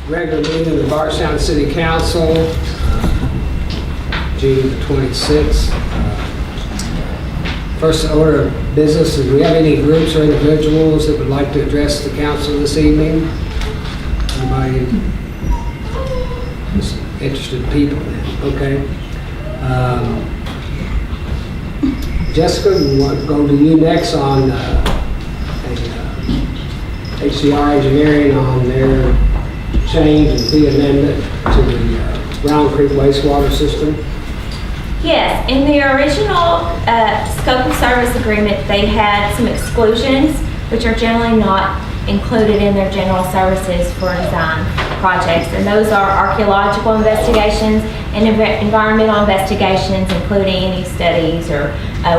Regular meeting of the Bardstown City Council, June the 26th. First order of business, do we have any groups or individuals that would like to address the council this evening? Anybody? Just interested people then, okay. Jessica, we want to go to you next on HCR Engineering on their change and fee amendment to the Brown Creek wastewater system. Yes, in the original scope of service agreement, they had some exclusions, which are generally not included in their general services for design projects. And those are archaeological investigations and environmental investigations, including any studies or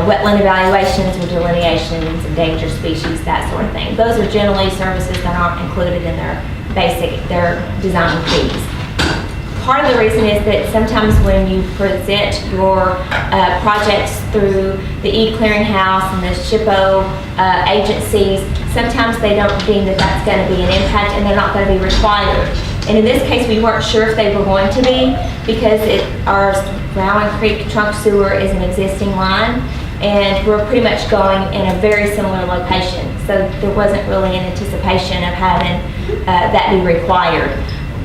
wetland evaluations or delineations, endangered species, that sort of thing. Those are generally services that aren't included in their design fees. Part of the reason is that sometimes when you present your projects through the e-clearinghouse and the SHPO agencies, sometimes they don't deem that that's going to be an impact and they're not going to be required. And in this case, we weren't sure if they were going to be because our Brown Creek trunk sewer is an existing line and we're pretty much going in a very similar location. So there wasn't really an anticipation of having that be required.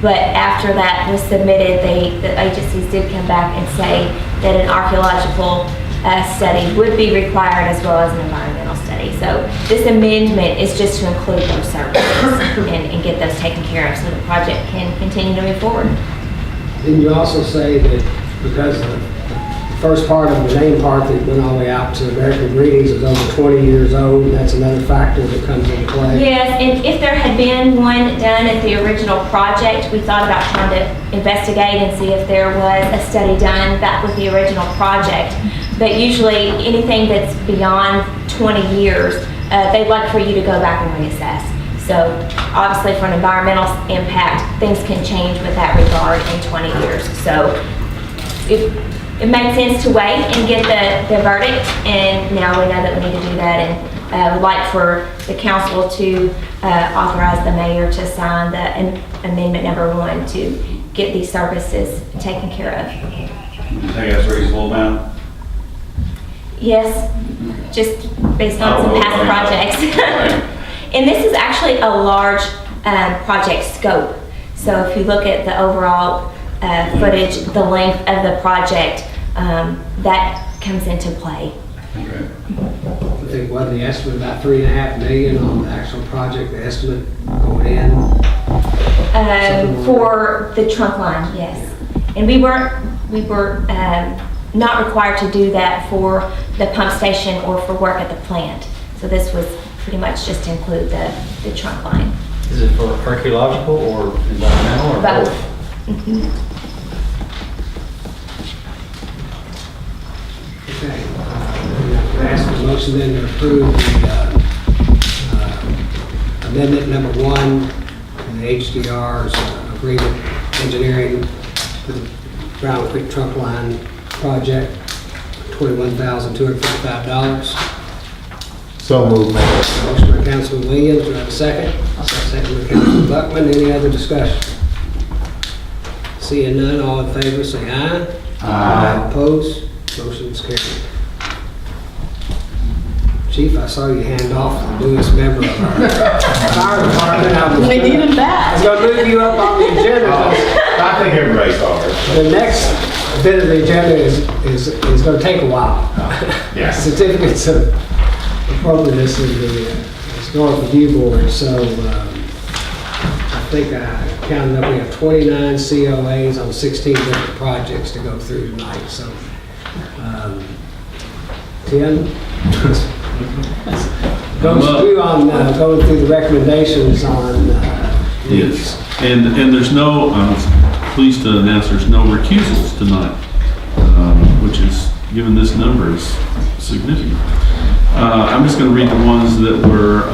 But after that was submitted, the agencies did come back and say that an archaeological study would be required as well as an environmental study. So this amendment is just to include those services and get those taken care of so the project can continue to move forward. Didn't you also say that because the first part of the main part that went all the way out to American Greetings is over 20 years old, and that's another factor that comes into play? Yes, and if there had been one done at the original project, we thought about trying to investigate and see if there was a study done back with the original project. But usually anything that's beyond 20 years, they'd like for you to go back and reassess. So obviously for an environmental impact, things can change with that regard in 20 years. So it made sense to wait and get the verdict, and now we know that we need to do that, and would like for the council to authorize the mayor to sign the amendment number 1 to get these services taken care of. You think that's reasonable amount? Yes, just based on some past projects. And this is actually a large project scope. So if you look at the overall footage, the length of the project, that comes into play. Okay. I think what the estimate about $3.5 million on the actual project, the estimate going in. For the trunk line, yes. And we were not required to do that for the pump station or for work at the plant. So this was pretty much just to include the trunk line. Is it for archaeological or environmental or both? Mm-hmm. Okay. I ask for a motion then to approve the amendment number 1 in the HDR's agreement engineering for the Brown Creek trunk line project, $21,255. So moved, Mayor. Motion by Councilman Williams, do I have a second? Second by Councilman Buckman. Any other discussion? Seeing none, all in favor say aye. Aye. Opposed? Motion is carried. Chief, I saw you hand off the newest member of our fire department. We need him I back. was going to move you up on the agenda. I think everybody's ours. The next bit of the agenda is going to take a while. Yes. Certificates of appropriateness in the Historic Review Board. So I think I counted up, we have 29 COAs on 16 different projects to go through tonight. So, Tim? Going through the recommendations on Yes, and there's no, I'm pleased to announce there's no recusals tonight, which is, given this number, is significant. I'm just going to read the ones that were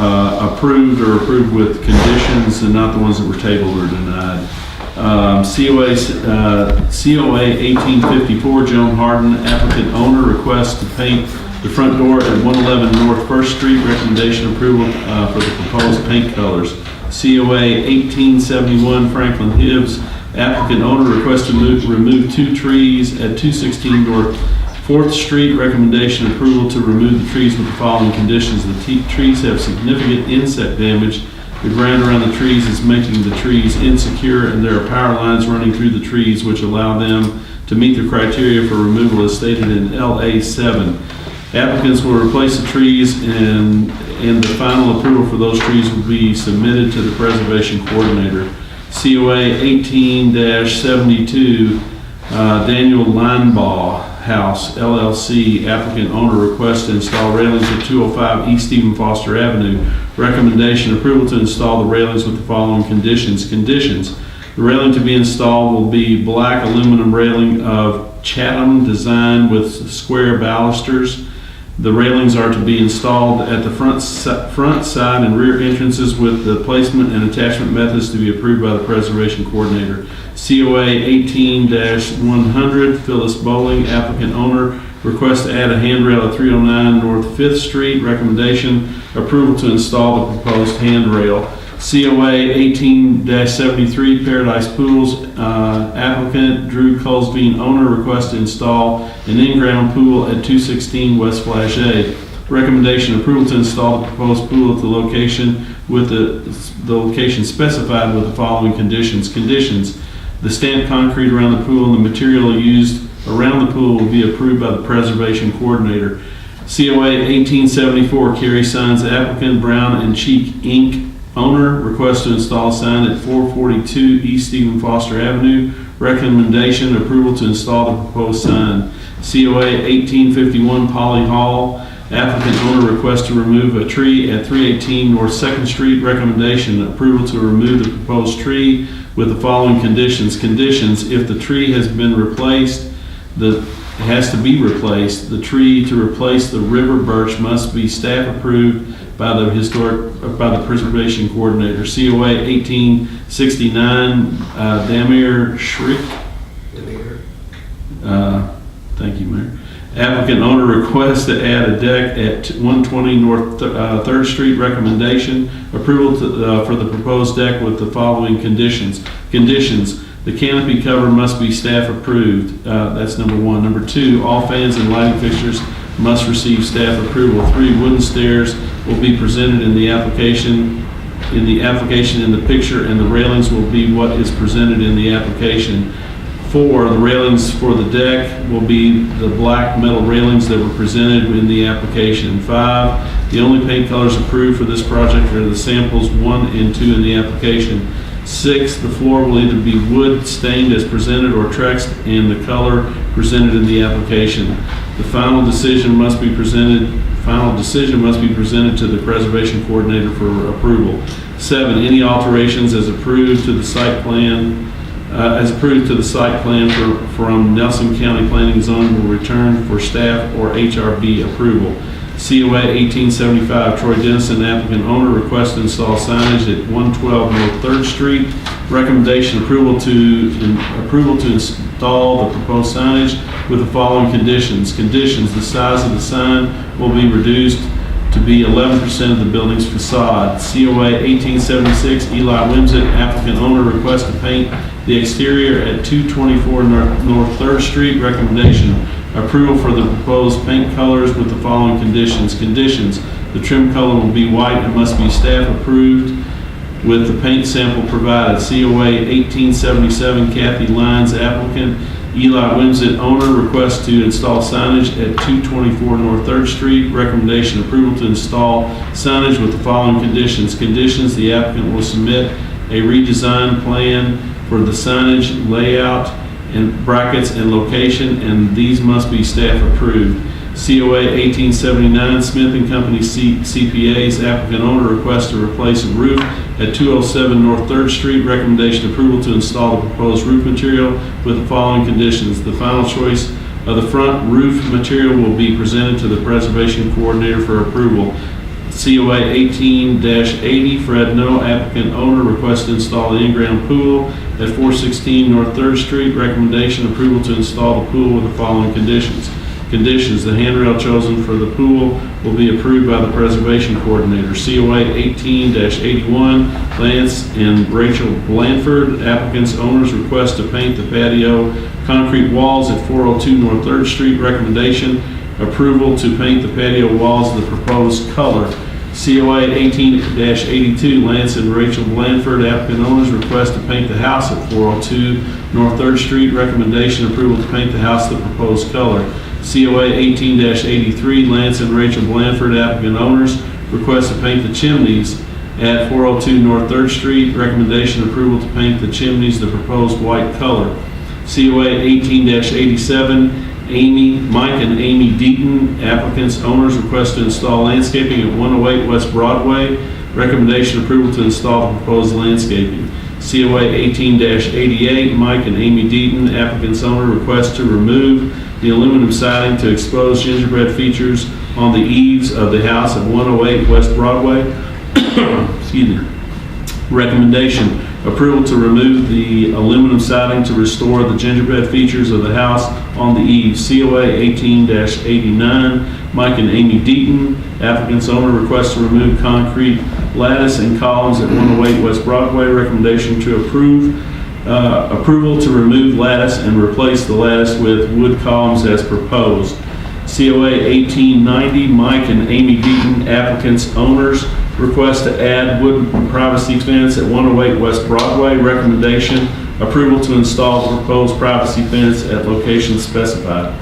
approved or approved with conditions and not the ones that were tabled or denied. COA 1854, Joan Harden, applicant owner requests to paint the front door at 111 North 1st Street. Recommendation approval for the proposed paint colors. COA 1871 Franklin Hibbs, applicant owner requests to remove 2 trees at 216 North 4th Street. Recommendation approval to remove the trees with the following conditions. The trees have significant insect damage. The ground around the trees is making the trees insecure, and there are power lines running through the trees which allow them to meet the criteria for removal as stated in LA 7. Applicants will replace the trees, and the final approval for those trees will be submitted to the preservation coordinator. COA 18-72, Daniel Linebaugh House LLC, applicant owner requests to install railings at 205 East Stephen Foster Avenue. Recommendation approval to install the railings with the following conditions. Conditions: the railing to be installed will be black aluminum railing of Chatham design with square balusters. The railings are to be installed at the front, side, and rear entrances with the placement and attachment methods to be approved by the preservation coordinator. COA 18-100, Phyllis Bowling, applicant owner, requests to add a handrail at 309 North 5th Street. Recommendation, approval to install the proposed handrail. COA 18-73, Paradise Pools, applicant Drew Colsbean, owner, requests to install an in-ground pool at 216 West Flagey. Recommendation, approval to install the proposed pool at the location with the location specified with the following conditions. Conditions: the stamped concrete around the pool and the material used around the pool will be approved by the preservation coordinator. COA 1874, Carrie Signs, applicant Brown and Cheek Inc., owner, requests to install a sign at 442 East Stephen Foster Avenue. Recommendation, approval to install the proposed sign. COA 1851 Polly Hall, applicant owner, requests to remove a tree at 318 North 2nd Street. Recommendation, approval to remove the proposed tree with the following conditions. Conditions: if the tree has been replaced, it has to be replaced. The tree to replace the river birch must be staff approved by the preservation coordinator. COA 1869, Damir Shriek. Thank you, Mayor. Applicant owner requests to add a deck at 120 North 3rd Street. Recommendation, approval for the proposed deck with the following conditions. Conditions: the canopy cover must be staff approved. That's number 1. Number 2, all fans and lighting fixtures must receive staff approval. 3, wooden stairs will be presented in the application in the picture, and the railings will be what is presented in the application. 4, the railings for the deck will be the black metal railings that were presented in the application. 5, the only paint colors approved for this project are the samples 1 and 2 in the application. 6, the floor will either be wood stained as presented or Trex in the color presented in the application. The final decision must be presented to the preservation coordinator for approval. 7, any alterations as approved to the site plan from Nelson County Planning and Zoning will return for staff or HRB approval. COA 1875, Troy Dennison, applicant owner, requests to install signage at 112 North 3rd Street. Recommendation, approval to install the proposed signage with the following conditions. Conditions: the size of the sign will be reduced to be 11% of the building's facade. COA 1876, Eli Wimsett, applicant owner, requests to paint the exterior at 224 North 3rd Street. Recommendation, approval for the proposed paint colors with the following conditions. Conditions: the trim color will be white and must be staff approved with the paint sample provided. COA 1877, Kathy Lyons, applicant, Eli Wimsett, owner, requests to install signage at 224 North 3rd Street. Recommendation, approval to install signage with the following conditions. Conditions: the applicant will submit a redesigned plan for the signage layout and brackets and location, and these must be staff approved. COA 1879, Smith & Company CPAs, applicant owner, requests to replace a roof at 207 North 3rd Street. Recommendation, approval to install the proposed roof material with the following conditions. The final choice of the front roof material will be presented to the preservation coordinator for approval. COA 18-80, Fred No, applicant owner, requests to install the in-ground pool at 416 North 3rd Street. Recommendation, approval to install the pool with the following conditions. Conditions, the handrail chosen for the pool will be approved by the preservation coordinator. COA 18-81, Lance and Rachel Blanford, applicants' owners request to paint the patio concrete walls at 402 North 3rd Street. Recommendation, approval to paint the patio walls the proposed color. COA 18-82, Lance and Rachel Blanford, applicant owners request to paint the house at 402 North 3rd Street. Recommendation, approval to paint the house the proposed color. COA 18-83, Lance and Rachel Blanford, applicant owners request to paint the chimneys at 402 North 3rd Street. Recommendation, approval to paint the chimneys the proposed white color. COA 18-87, Mike and Amy Deaton, applicants, owners request to install landscaping at 108 West Broadway. Recommendation, approval to install the proposed landscaping. COA 18-88, Mike and Amy Deaton, applicants, owner request to remove the aluminum siding to expose gingerbread features on the eaves of the house at 108 West Broadway. Excuse me. Recommendation, approval to remove the aluminum siding to restore the gingerbread features of the house on the eaves. COA 18-89, Mike and Amy Deaton, applicants, owner request to remove concrete lattice and columns at 108 West Broadway. Recommendation to approve. Approval to remove lattice and replace the lattice with wood columns as proposed. COA 1890, Mike and Amy Deaton, applicants, owners request to add wood privacy fence at 108 West Broadway. Recommendation, approval to install the proposed privacy fence at location specified.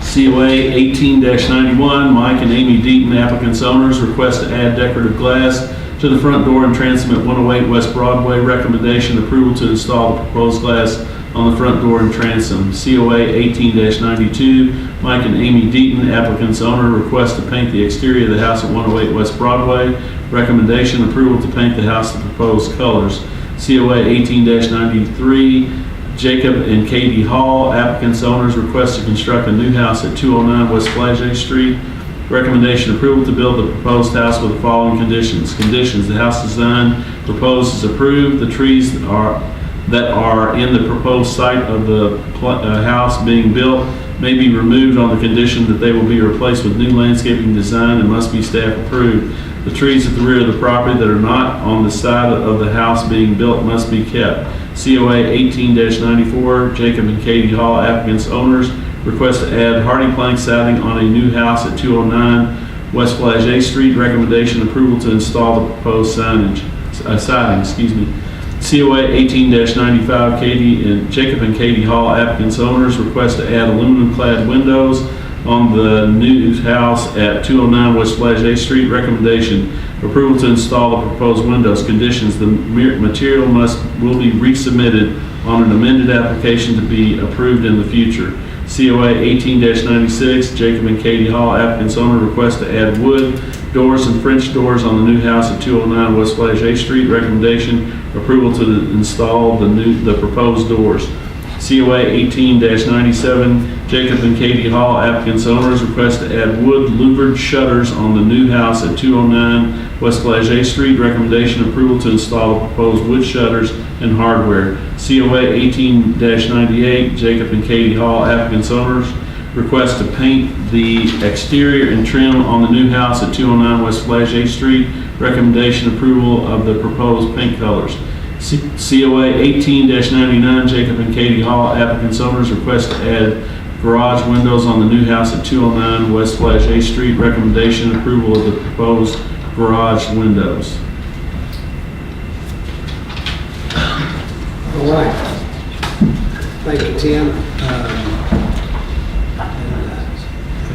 COA 18-91, Mike and Amy Deaton, applicants, owners request to add decorative glass to the front door and transom at 108 West Broadway. Recommendation, approval to install the proposed glass on the front door and transom. COA 18-92, Mike and Amy Deaton, applicants, owner request to paint the exterior of the house at 108 West Broadway. Recommendation, approval to paint the house the proposed colors. COA 18-93, Jacob and Katie Hall, applicants, owners request to construct a new house at 209 West Flagey Street. Recommendation, approval to build the proposed house with the following conditions. Conditions, the house design proposed is approved. The trees that are in the proposed site of the house being built may be removed on the condition that they will be replaced with new landscaping design and must be staff approved. The trees at the rear of the property that are not on the side of the house being built must be kept. COA 18-94, Jacob and Katie Hall, applicants, owners request to add hardy plank siding on a new house at 209 West Flagey Street. Recommendation, approval to install the proposed siding. COA 18-95, Jacob and Katie Hall, applicants, owners request to add aluminum clad windows on the new house at 209 West Flagey Street. Recommendation, approval to install the proposed windows. Conditions, the material will be resubmitted on an amended application to be approved in the future. COA 18-96, Jacob and Katie Hall, applicants, owner request to add wood doors and French doors on the new house at 209 West Flagey Street. Recommendation, approval to install the proposed doors. COA 18-97, Jacob and Katie Hall, applicants, owners request to add wood louvered shutters on the new house at 209 West Flagey Street. Recommendation, approval to install the proposed wood shutters and hardware. COA 18-98, Jacob and Katie Hall, applicants, owners request to paint the exterior and trim on the new house at 209 West Flagey Street. Recommendation, approval of the proposed paint colors. COA 18-99, Jacob and Katie Hall, applicants, owners request to add garage windows on the new house at 209 West Flagey Street. Recommendation, approval of the proposed garage windows. All right. Thank you, Tim.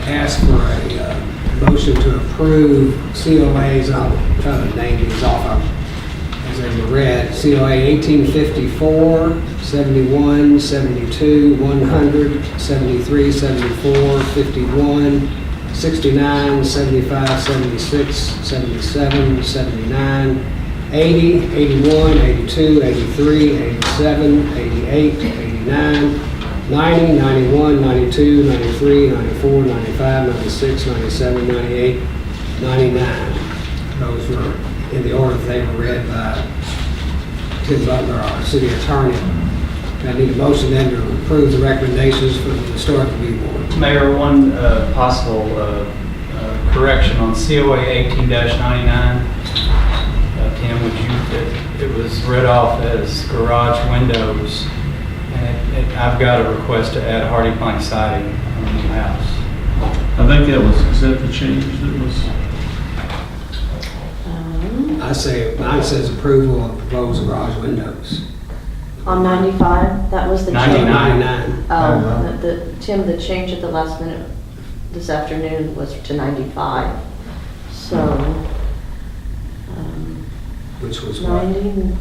Ask for a motion to approve COAs. I'll try to name these off as they were read. COA 1854, 71, 72, 100, 73, 74, 51, 69, 75, 76, 77, 79, 80, 81, 82, 83, 87, 88, 89, 90, 91, 92, 93, 94, 95, 96, 97, 98, 99. Those were in the order they were read by Tim Butler, our city attorney. I need a motion then to approve the recommendations from the Historic Review Board. Mayor, one possible correction on COA 18-99. Tim, would you, it was read off as garage windows, and I've got a request to add hardy plank siding on the new house. I think is that the change that was? I say, mine says approval of proposed garage windows. On 95, that was the change. 99. 99. Tim, the change at the last minute this afternoon was to 95. So, Which was what? 90,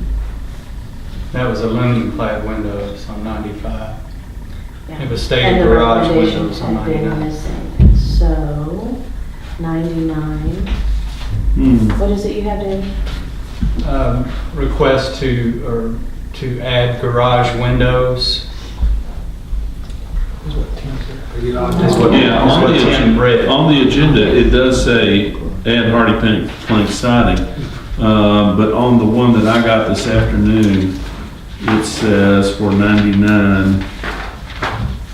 That was aluminum clad windows on 95. yeah. It was stated And the garage recommendations windows on had been 99. missing. So, 99. What is it you have, Dave? Request to add garage windows. Are you on That's this what- one? Yeah, That's what Tim read. on the agenda, it does say add hardy plank siding, but on the one that I got this afternoon, it says for 99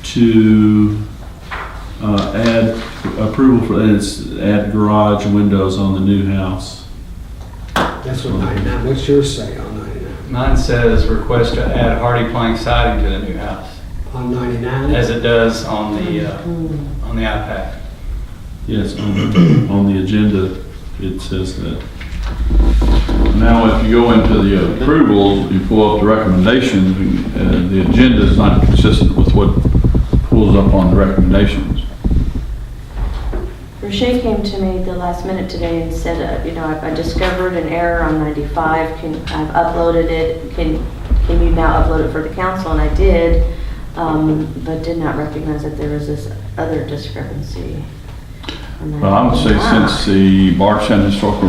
to add approval for, and it's add garage windows on the new house. That's what 99, what's yours say on 99? Mine says request to add hardy plank siding to the new house, On 99? as it does on the iPad. Yes, on the agenda, it says that. Now, if you go into the approvals, you pull up the recommendations, the agenda is not consistent with what pulls up on the recommendations. Rashay came to me the last minute today and said, I discovered an error on 95. I've uploaded it. Can you now upload it for the council? And I did, but did not recognize that there was this other discrepancy. Well, I would say since the Bardstown Historical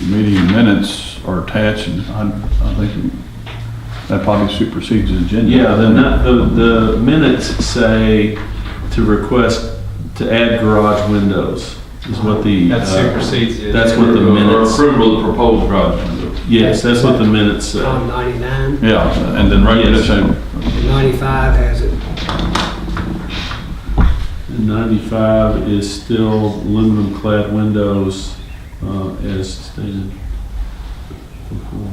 Meeting minutes are attached, and I think that probably supersedes the agenda. Yeah, the minutes say to request to add garage windows is what the. That supersedes it. That's what the minutes. Approval of the proposed garage windows. Yes, that's what the minutes say. On 99? Yeah, and then right there, Yes. saying, And 95 has it. And 95 is still aluminum clad windows, as stated before.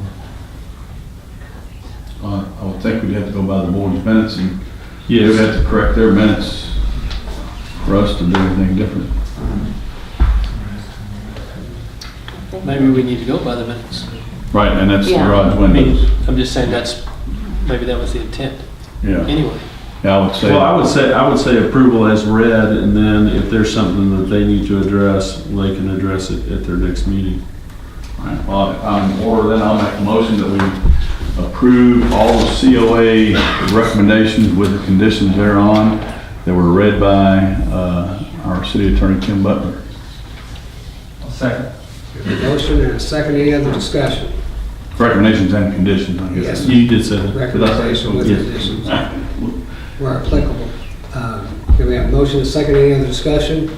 I would think we'd have to go by the board's minutes, and they'd Yes, have to correct their minutes for us to do anything different. Maybe we need to go by the minutes. Right, and that's the Yeah. garage I mean, windows. I'm just saying maybe that was the intent. Yeah, Anyway, yeah, I would say. well, I would say approval as read, and then if there's something that they need to address, they can address it at their next meeting. All right, well, if I'm in order, then I'll make a motion that we approve all the COA recommendations with the conditions thereon that were read by our city attorney, Kim Butler. Second. A motion and a second, any other discussion? Recommendations and conditions, I guess. Yes. You did say that. Recommendation with Yes. conditions where applicable. Do we have a motion and a second, any other discussion?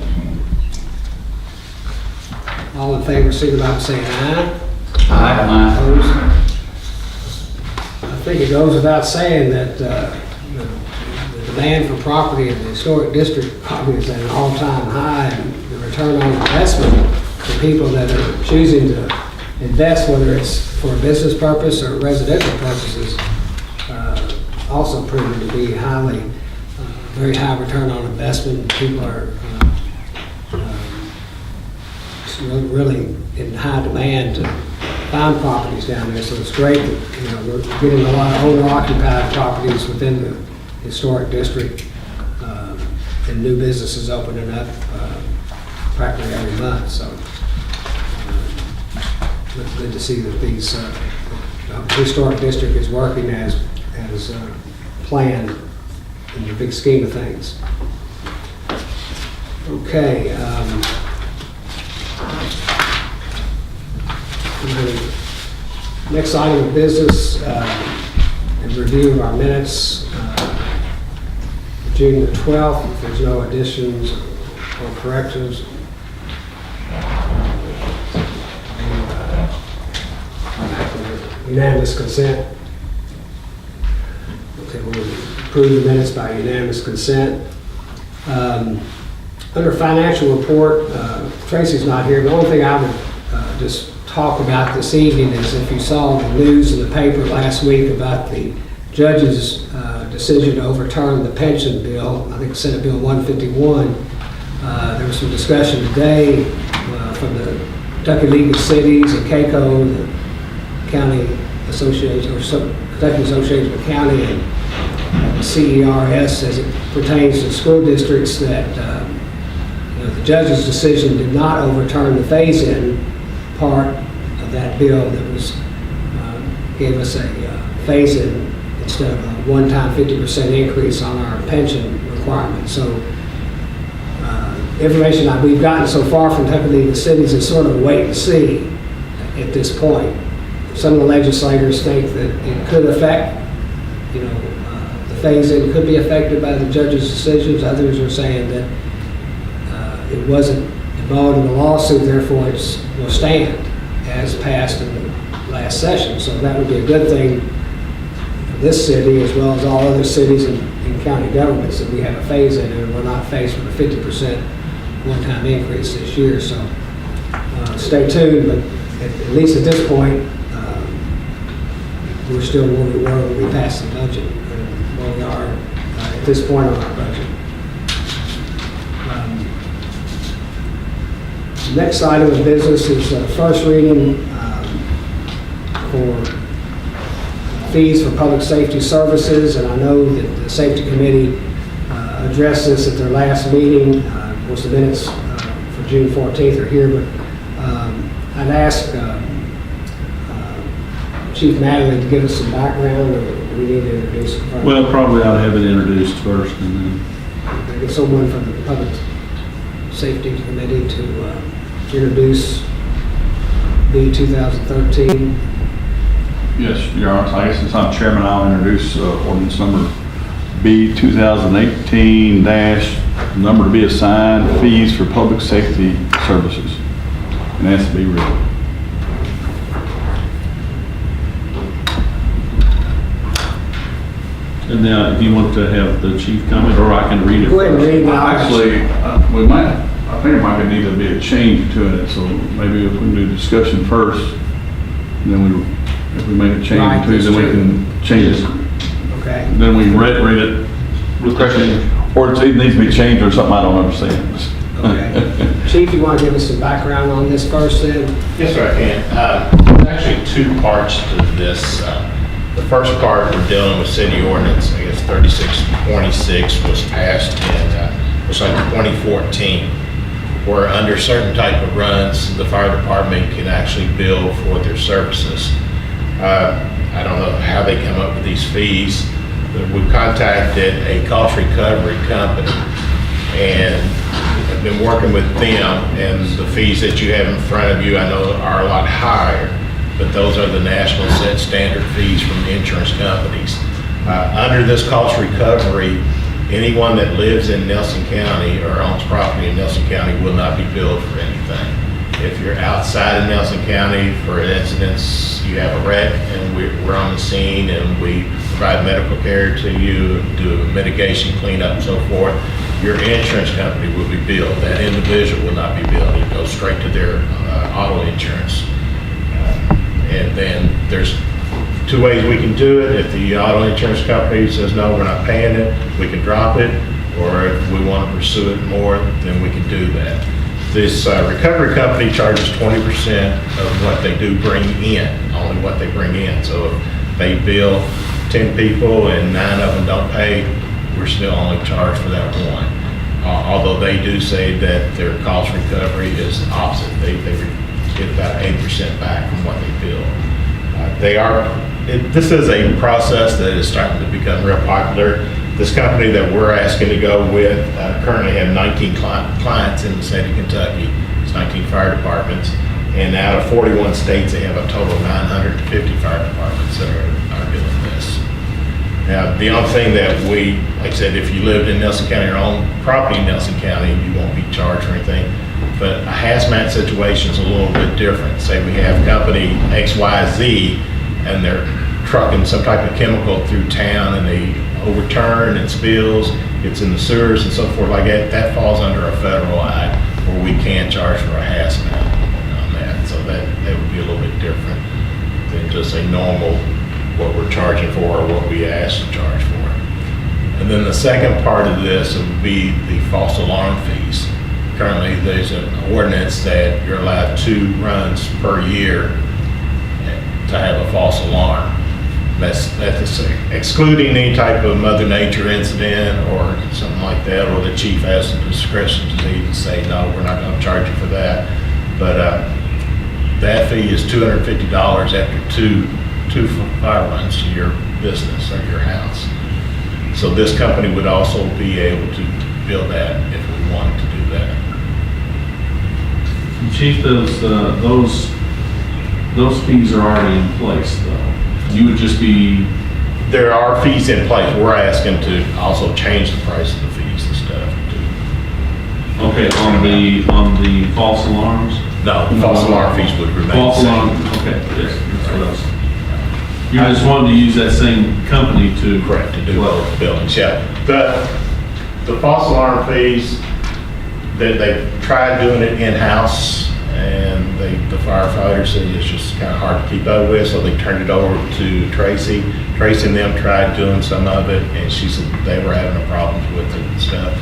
All in favor, signify by saying aye. Aye. Opposed? I think it goes without saying that the demand for property in the historic district probably is at an all-time high, and the return on investment for people that are choosing to invest, whether it's for a business purpose or residential purposes, also proven to be very high return on investment. People are really in high demand to find properties down there, so it's great that, we're getting a lot of owner-occupied properties within the historic district, and new businesses opening up practically every month, so it's good to see that these historic district is working as planned in the big scheme of things. Okay. Next item of business, is review of our minutes, June the 12th. If there's no additions or corrections, unanimous consent. Okay, we'll approve the minutes by unanimous consent. Under financial report, Tracy's not here. The only thing I would just talk about this evening is if you saw the news in the paper last week about the judge's decision to overturn the pension bill, I think Senate Bill 151. There was some discussion today from the Kentucky League of Cities and CACO, the County Association, or Kentucky Association of County, and the CERS as it pertains to school districts that the judge's decision did not overturn the phase-in part of that bill that was gave us a phase-in instead of a one-time 50% increase on our pension requirement. So information that we've gotten so far from Kentucky League of Cities is sort of wait and see at this point. Some of the legislators think that it could affect, the phase-in could be affected by the judge's decisions. Others are saying that it wasn't involved in the lawsuit, therefore it will stand as passed in the last session. So that would be a good thing for this city as well as all other cities and county governments that we have a phase-in and we're not faced with a 50% one-time increase this year. So stay tuned, but at least at this point, we're still where we were when we passed the budget and where we are at this point on our budget. The next item of business is first reading for fees for public safety services, and I know that the safety committee addressed this at their last meeting. Of course, the minutes for June 14th are here, but I'd ask Chief Madeline to give us some background, or do we need to introduce it first? Well, probably ought to have it introduced first and then. Get someone from the public safety committee to introduce B 2013. Yes, Your Honor, I guess since I'm chairman, I'll introduce ordinance number B 2018 number to be assigned, fees for public safety services. And that's to be read. And now, if you want to have the chief comment, or I can read it. Go ahead and first. read it. Actually, I think it might need to be a change to it, so maybe if we can do discussion first, and then if we make a Right, change to it, then we can change it. Okay. Then we can read it with question, or it needs to be changed or something I don't understand. Okay. Chief, you want to give us some background on this first then? Yes, sir, I can. There's actually two parts to this. The first part, we're dealing with city ordinance, I guess 3626 was passed in, looks like 2014, where under certain type of runs, the fire department can actually bill for their services. I don't know how they come up with these fees, but we contacted a cost recovery company and have been working with them, and the fees that you have in front of you, I know are a lot higher, but those are the national set standard fees from the insurance companies. Under this cost recovery, anyone that lives in Nelson County or owns property in Nelson County will not be billed for anything. If you're outside of Nelson County, for instance, you have a wreck and we're on the scene and we provide medical care to you, do a mitigation cleanup and so forth, your insurance company will be billed. That individual will not be billed. It goes straight to their auto insurance. And then there's two ways we can do it. If the auto insurance company says, no, we're not paying it, we can drop it. Or if we want to pursue it more, then we can do that. This recovery company charges 20% of what they do bring in, only what they bring in. So if they bill 10 people and 9 of them don't pay, we're still only charged for that one. Although they do say that their cost recovery is opposite. They get about 8% back from what they bill. This is a process that is starting to become real popular. This company that we're asking to go with currently have 19 clients in the state of Kentucky. It's 19 fire departments. And out of 41 states, they have a total of 950 fire departments that are doing this. Now, the only thing that like I said, if you lived in Nelson County or own property in Nelson County, you won't be charged for anything. But a hazmat situation is a little bit different. Say we have company XYZ and their trucking some type of chemical through town and they overturn and spills, it's in the sewers and so forth like that, that falls under a federal act where we can charge for a hazmat on that. So that would be a little bit different than just a normal, what we're charging for or what we ask to charge for. And then the second part of this would be the false alarm fees. Currently, there's an ordinance that you're allowed 2 runs per year to have a false alarm. That's excluding any type of Mother Nature incident or something like that, or the chief has the discretion to even say, no, we're not going to charge you for that. But that fee is $250 after two fire runs to your business or your house. So this company would also be able to bill that if we wanted to do that. Chief, those fees are already in place, though. You would just be, There are fees in place. We're asking to also change the price of the fees and stuff. okay, on the false alarms? No, the false alarm fees would remain the False same. alarm, okay, yes, that's what else. You just wanted to use that same company to. Correct, to do both buildings, yeah. The false alarm fees, they tried doing it in-house, and the firefighters said it's just kind of hard to keep up with, so they turned it over to Tracy. Tracy and them tried doing some of it, and she said they were having problems with it and stuff.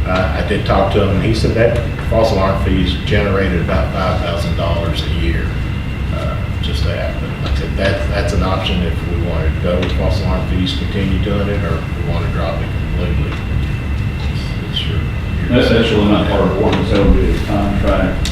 I did talk to him, and he said that false alarm fees generated about $5,000 a year, just that. But like I said, that's an option if we wanted to go with false alarm fees, continue doing it, or if we want to drop it completely. It's your That's really not part of the ordinance, that would be a contract.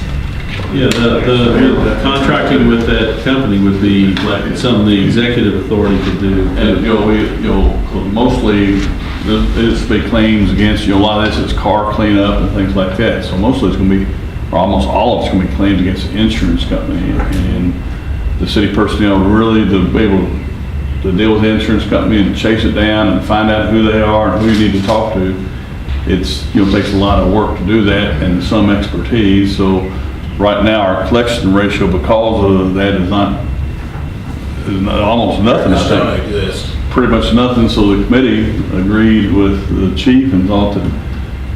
Yeah, the contracting with that company would be like something the executive authority could do. And, mostly, it's big claims against, a lot of this is car cleanup and things like that. So mostly it's gonna be, or almost all of it's gonna be claims against the insurance company. And the city personnel really to be able to deal with the insurance company and chase it down and find out who they are and who you need to talk to. It's, takes a lot of work to do that and some expertise. So right now, our collection ratio because of that is almost nothing. I Doesn't think. exist. Pretty much nothing. So the committee agreed with the chief and thought that,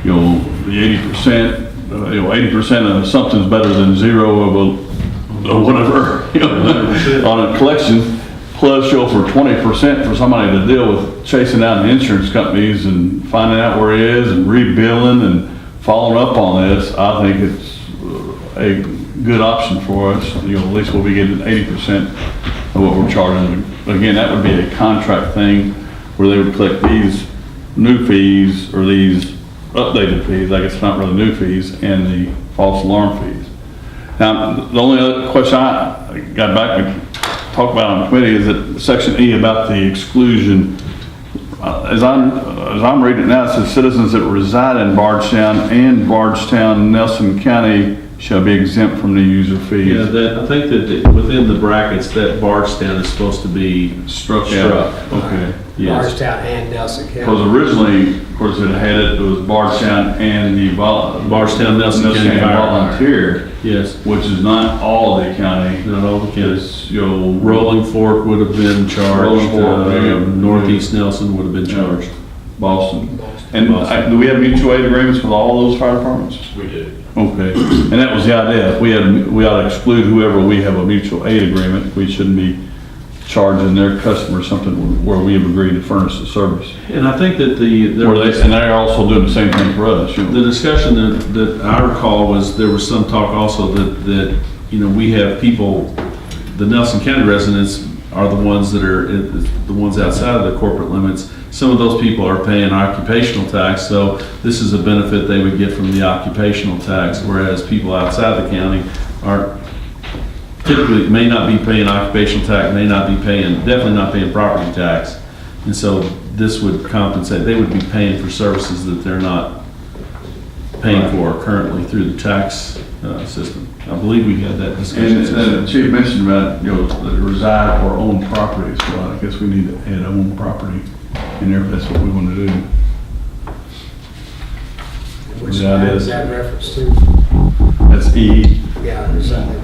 the 80%, 80% of something's better than zero of whatever, on a collection. Plus, for 20% for somebody to deal with chasing down the insurance companies and finding out where he is and rebilling and following up on this, I think it's a good option for us. At least we'll be getting 80% of what we're charging. Again, that would be a contract thing where they would collect these new fees or these updated fees, I guess not really new fees, and the false alarm fees. Now, the only other question I got back and talked about on the committee is that section E about the exclusion. As I'm reading it now, it says citizens that reside in Bardstown and Bardstown, Nelson County shall be exempt from the user fees. Yeah, I think that within the brackets, that Bardstown is supposed to be struck. Okay. Yes. Bardstown and Nelson Because County. originally, of course, it was Bardstown and the Bardstown, Nelson County volunteer, Yes, which is not all of the county. not all the counties. It's, Rolling Fork would have been charged. Rolling Fork, yeah. Northeast Nelson would have been charged. Boston. And do we have mutual aid agreements with all those fire departments? We do. Okay, and that was the idea. We ought to exclude whoever we have a mutual aid agreement. We shouldn't be charging their customers something where we have agreed to furnish the service. And I think that And they're also doing the same thing for us. the discussion that I recall was, there was some talk also that we have people, the Nelson County residents are the ones that are, the ones outside of the corporate limits. Some of those people are paying occupational tax, so this is a benefit they would get from the occupational tax, whereas people outside the county are typically, may not be paying occupational tax, definitely not paying property tax. And so this would compensate, they would be paying for services that they're not paying for currently through the tax system. I believe we had that discussion. And the chief mentioned about, the reside or own property, so I guess we need to add own property in there if that's what we want to do. Which Yeah, it is is. that reference to? That's E, Yeah, reside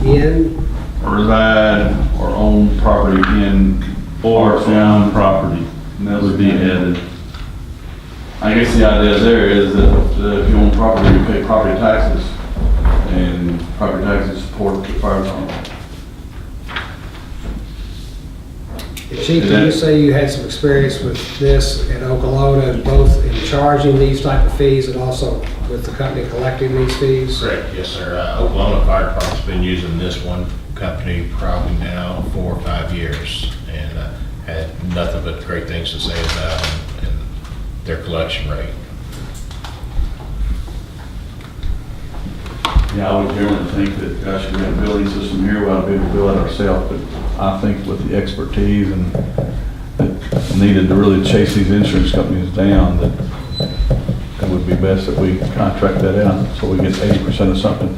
in, reside or own property in or own property would be added. I guess the idea there is that if you own property, you pay property taxes, and property taxes support the fire department. Chief, did you say you had some experience with this in Okolona, both in charging these type of fees and also with the company collecting these fees? Correct, yes, sir. Oklahoma Fire Department's been using this one company probably now 4 or 5 years, and had nothing but great things to say about them and their collection rate. Yeah, I would generally think that, gosh, we have a billing system here, we ought to be able to bill it ourselves, but I think with the expertise and that needed to really chase these insurance companies down, that it would be best that we contract that out, so we get 80% of something.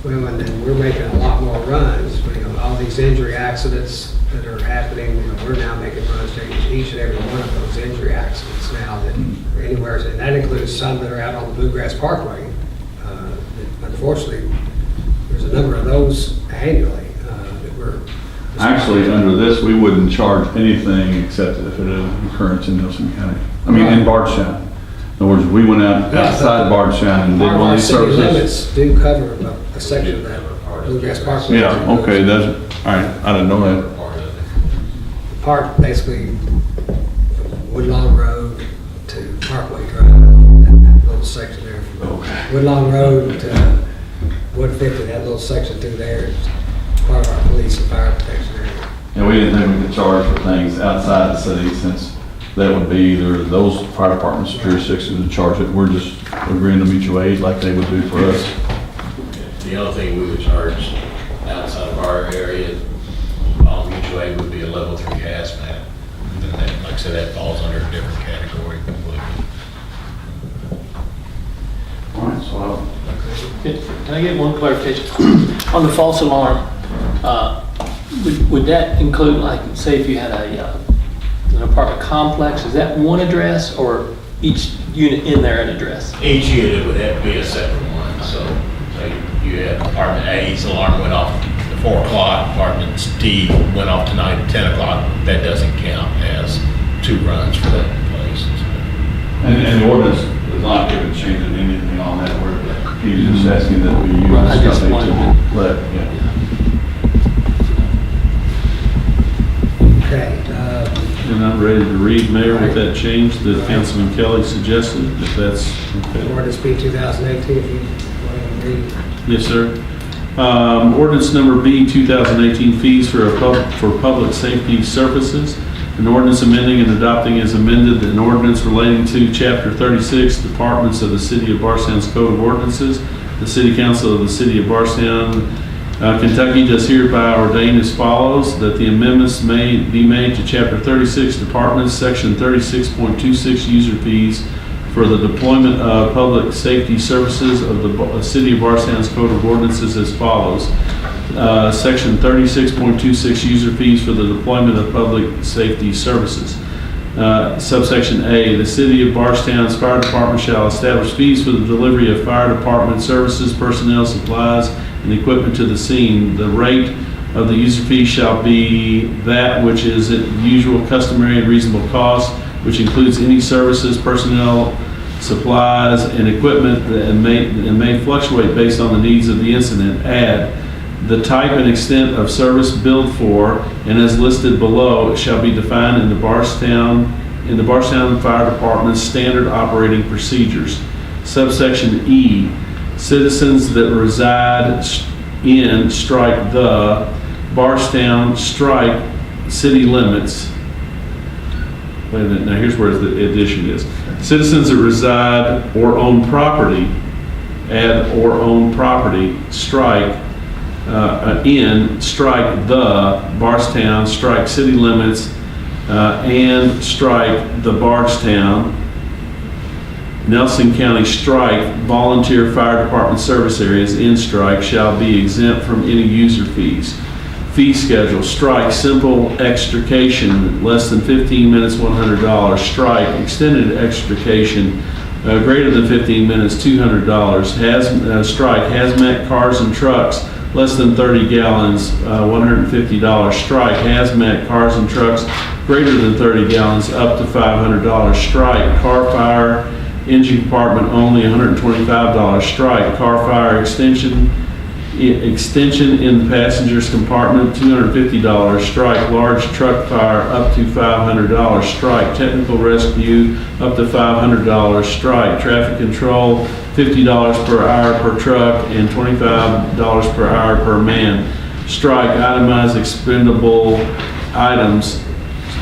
Well, and then we're making a lot more runs, all these injury accidents that are happening, we're now making runs to each and every one of those injury accidents now that are anywhere, and that includes some that are out on the Bluegrass Parkway. Unfortunately, there's a number of those annually that we're... Actually, under this, we wouldn't charge anything except if it is an occurrence in Nelson County. I mean, in Bardstown. In other words, we went out outside Bardstown and did one of these Our city services. limits do cover a section of that Bluegrass Parkway. Yeah, okay, that's, all right, I didn't know that. The park, basically, from Woodlawn Road to Parkway Drive, that little section there. Okay. Woodlawn Road to 150, that little section through there is part of our police and fire protection area. And we didn't think we could charge for things outside the city, since that would be either those fire departments' jurisdiction to charge it. We're just agreeing to mutual aid like they would do for us. The only thing we would charge outside of our area on mutual aid would be a level 3 hazmat. And that, like I said, that falls under a different category completely. All right, so Can I get one clarification? On the false alarm, would that include, like, say if you had an apartment complex, is that one address or each unit in there an address? Each unit would have to be a separate one, so say you had apartment A's alarm went off at 4 o'clock, apartment D went off tonight at 10 o'clock, that doesn't count as 2 runs for that place. and the ordinance is not even changing anything on that, where he's just asking that we use Right, I this just company wanted to let, yeah. Okay, And I'm ready to read, Mayor, with that change that Councilman Kelly suggested, if that's okay. ordinance B 2018, if you want to read. Yes, sir. Ordinance number B, 2018, fees for public safety services. An ordinance amending and adopting as amended an ordinance relating to Chapter 36, Departments of the City of Bardstown's Code of Ordinances. The City Council of the City of Bardstown, Kentucky does hereby ordain as follows, that the amendments may be made to Chapter 36, Departments, Section 36.26, user fees for the deployment of public safety services of the City of Bardstown's Code of Ordinances as follows. Section 36.26, user fees for the deployment of public safety services. Subsection A, the City of Bardstown's Fire Department shall establish fees for the delivery of fire department services, personnel, supplies, and equipment to the scene. The rate of the user fee shall be that which is at usual, customary, and reasonable cost, which includes any services, personnel, supplies, and equipment, and may fluctuate based on the needs of the incident. Add, the type and extent of service billed for, and as listed below, shall be defined in the Bardstown Fire Department's standard operating procedures. Subsection E, citizens that reside in, strike the, Bardstown, strike city limits. Wait a minute, now here's where the addition is. Citizens that reside or own property, add or own property, strike in, strike the, Bardstown, strike city limits, and strike the Bardstown, Nelson County, strike volunteer fire department service areas, in strike, shall be exempt from any user fees. Fee schedule, strike simple extrication, less than 15 minutes, $100, strike extended extrication, greater than 15 minutes, $200, strike hazmat cars and trucks, less than 30 gallons, $150. Strike. Hazmat cars and trucks greater than 30 gallons, up to $500. Strike. Car fire engine compartment only, $125. Strike. Car fire extension in the passenger's compartment, $250. Strike. Large truck fire, up to $500. Strike. Technical rescue, up to $500. Strike. Traffic control, $50 per hour per truck and $25 per hour per man. Strike. Itemized expendable items,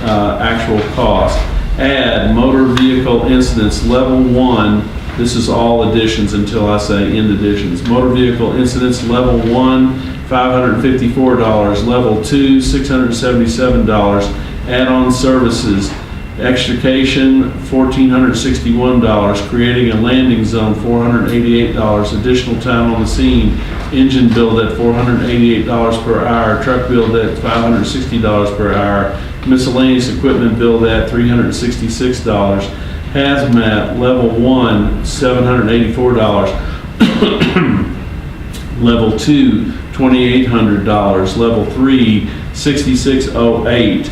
actual cost. Add motor vehicle incidents level 1. This is all additions until I say end additions. Motor vehicle incidents level 1, $554. Level 2, $677. Add-on services, extrication, $1,461. Creating a landing zone, $488. Additional time on the scene. Engine build at $488 per hour. Truck build at $560 per hour. Miscellaneous equipment build at $366. Hazmat, level 1, $784. Level 2, $2,800. Level 3, $6,608.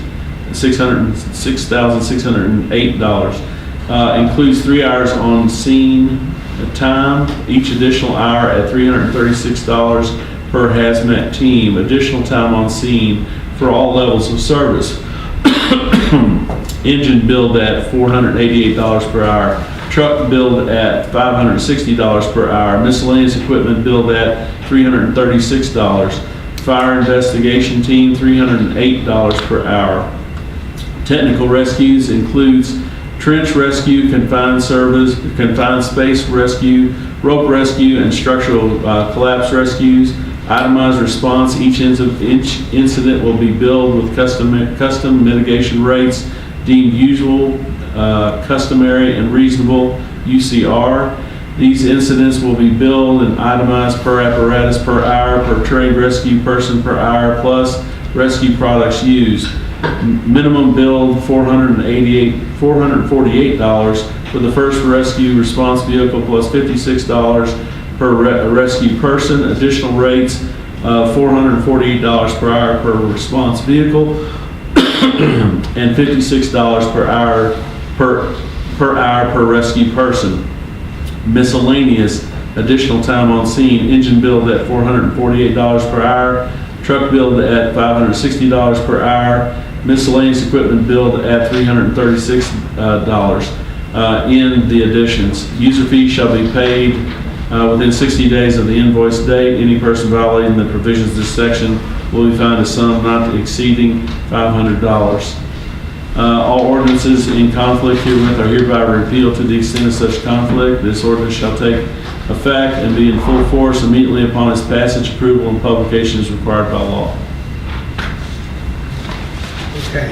$6,608. Includes 3 hours on scene time, each additional hour at $336 per hazmat team. Additional time on scene for all levels of service. Engine build at $488 per hour. Truck build at $560 per hour. Miscellaneous equipment build at $336. Fire investigation team, $308 per hour. Technical rescues includes trench rescue, confined space rescue, rope rescue, and structural collapse rescues. Itemized response, each incident will be billed with custom mitigation rates deemed usual, customary, and reasonable UCR. These incidents will be billed and itemized per apparatus per hour, per trained rescue person per hour, plus rescue products used. Minimum billed $448 for the first rescue response vehicle, plus $56 per rescue person. Additional rates $448 per hour per response vehicle and $56 per hour per rescue person. Miscellaneous, additional time on scene. Engine billed at $448 per hour. Truck billed at $560 per hour. Miscellaneous equipment billed at $336 in the additions. User fees shall be paid within 60 days of the invoice date. Any person violating the provisions of this section will be fined a sum not exceeding $500. All ordinances in conflict herewith are hereby repealed to the extent of such conflict. This ordinance shall take effect and be in full force immediately upon its passage, approval, and publication as required by law. Okay.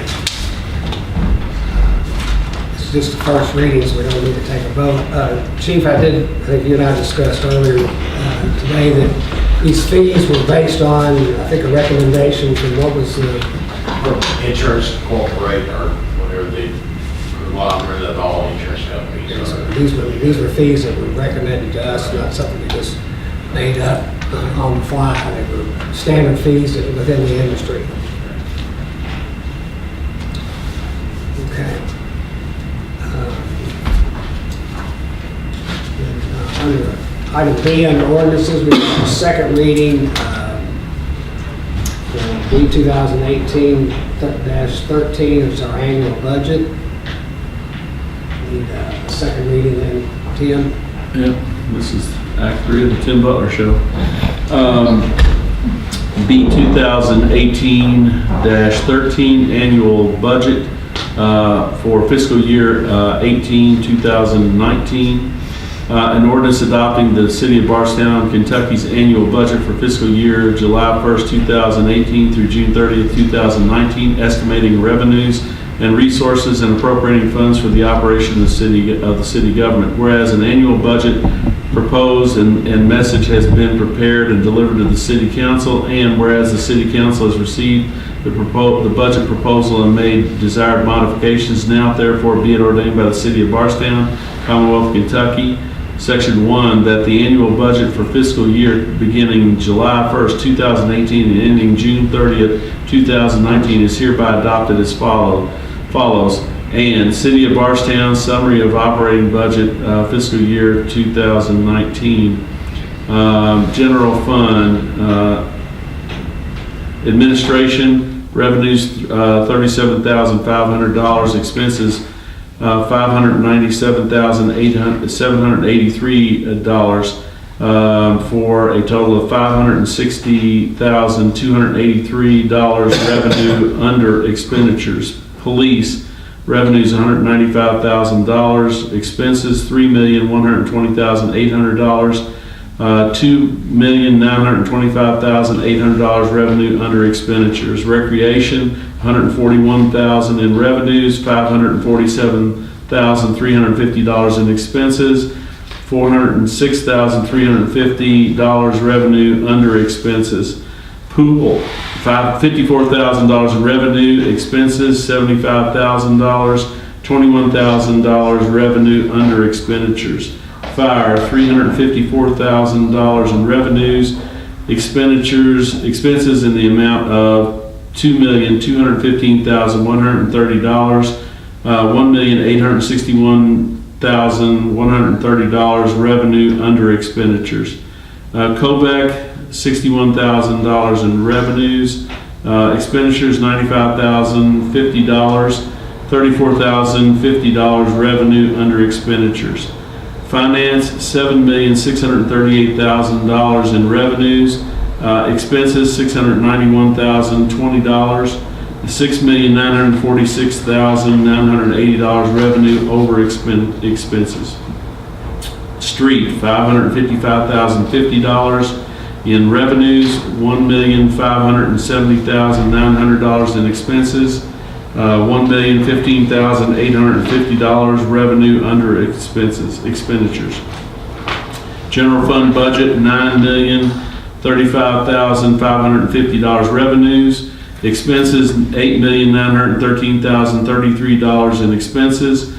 This is just the first reading, so we don't need to take a vote. Chief, I think you and I discussed earlier today that these fees were based on, I think, a recommendation from what was the Insurance corporate or whatever the conglomerate of all insurance companies are. these were fees that were recommended to us, not something we just made up on the fly. They were standard fees that were within the industry. Okay. Under item B under ordinances, we have the second reading, B 2018-13 is our annual budget. Need a second reading then, Tim? Yep, this is Act 3 of the Tim Butler Show. B 2018-13 annual budget for fiscal year 2019. An ordinance adopting the City of Bardstown, Kentucky's annual budget for fiscal year July 1st, 2018 through June 30th, 2019, estimating revenues and resources and appropriating funds for the operation of the city government. Whereas an annual budget proposed and message has been prepared and delivered to the City Council, and whereas the City Council has received the budget proposal and made desired modifications, now therefore be it ordained by the City of Bardstown, Commonwealth of Kentucky, Section 1, that the annual budget for fiscal year beginning July 1st, 2018 and ending June 30th, 2019 is hereby adopted as follows. And City of Bardstown, summary of operating budget fiscal year 2019. General fund, administration, revenues $37,500, expenses $597,783, for a total of $560,283 revenue under expenditures. Police, revenues $195,000, expenses $3,120,800, $2,925,800 revenue under expenditures. Recreation, $141,000 in revenues, $547,350 in expenses, $406,350 revenue under expenses. Pool, $54,000 in revenue, expenses $75,000, $21,000 revenue under expenditures. Fire, $354,000 in revenues, expenses in the amount of $2,215,130, $1,861,130 revenue under expenditures. Quebec, $61,000 in revenues, expenditures $95,050, $34,050 revenue under expenditures. Finance, $7,638,000 in revenues, expenses $691,020, $6,946,980 revenue over expenses. Street, $555,050 in revenues, $1,570,900 in expenses, $1,015,850 revenue under expenditures. General fund budget, $9,035,550 revenues, expenses $8,913,033 in expenses,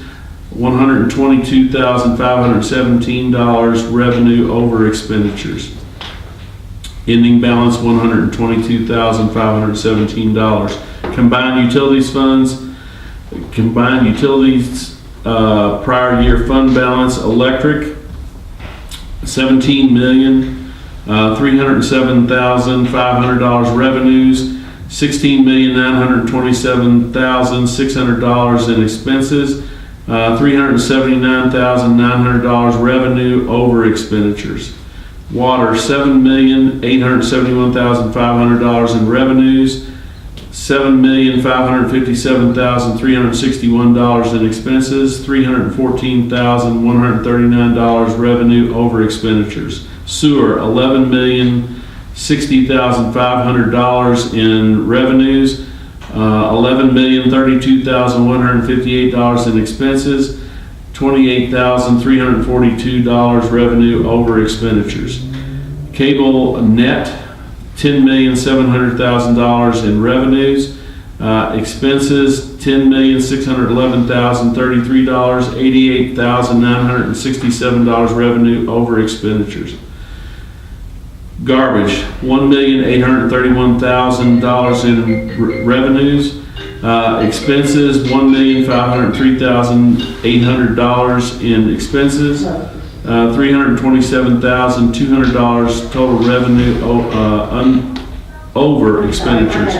$122,517 revenue over expenditures. Ending balance $122,517. Combined utilities funds, combined utilities prior year fund balance, electric $17,307,500 revenues, $16,927,600 in expenses, $379,900 revenue over expenditures. Water, $7,871,500 in revenues, $7,557,361 in expenses, $314,139 revenue over expenditures. Sewer, $11,060,500 in revenues, $11,032,158 in expenses, $28,342 revenue over expenditures. Cable net, $10,700,000 in revenues, expenses $10,611,033, $88,967 revenue over expenditures. Garbage, $1,831,000 in revenues, expenses $1,503,800 in expenses, $327,200 total revenue over expenditures.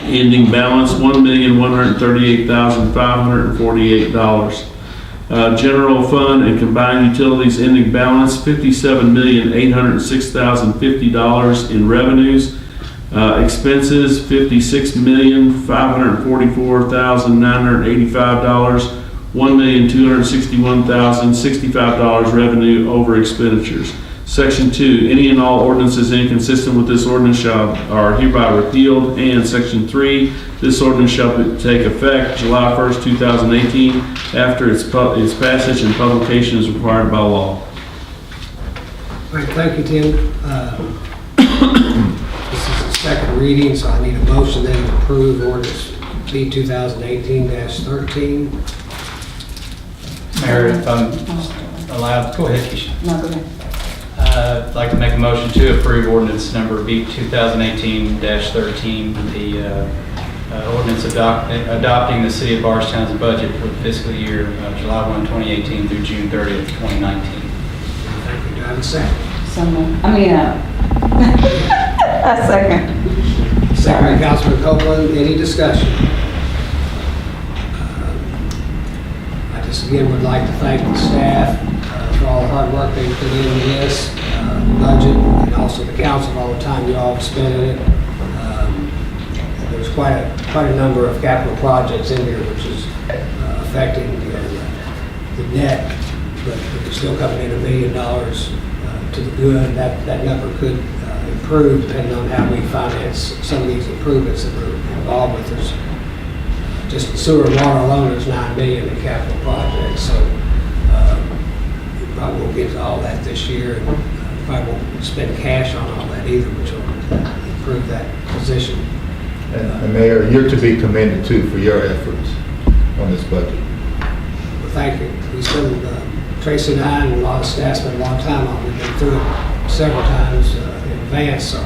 Ending balance $1,138,548. General fund and combined utilities ending balance $57,806,050 in revenues, expenses $56,544,985, $1,261,065 revenue over expenditures. Section 2, any and all ordinances inconsistent with this ordinance are hereby repealed. And Section 3, this ordinance shall take effect July 1st, 2018, after its passage and publication is required by law. All right, thank you, Tim. This is the second reading, so I need a motion then to approve ordinance B 2018-13. Mayor, allowed, go ahead, Keisha. No, go ahead. I'd like to make a motion to approve ordinance number B 2018-13, the ordinance adopting the City of Bardstown's budget for the fiscal year July 1, 2018 through June 30th, 2019. Thank you. Do I have a second? A second. Second by Councilman Copeland. Any discussion? I just again would like to thank the staff for all the hard work they put into this budget, and also the council for all the time you all have spent in it. There's quite a number of capital projects in here, which is affecting the net, but they're still coming in $1 million to the good. That number could improve depending on how we finance some of these improvements that we're involved with. There's just sewer and water alone, there's $9 million in capital projects, so we probably won't get to all that this year, and probably won't spend cash on all that either, which will improve that position. And Mayor, you're to be commended too for your efforts on this budget. Well, thank you. We spend, Tracy and I and a lot of staff spend a lot of time on it. We've been through it several times in advance, so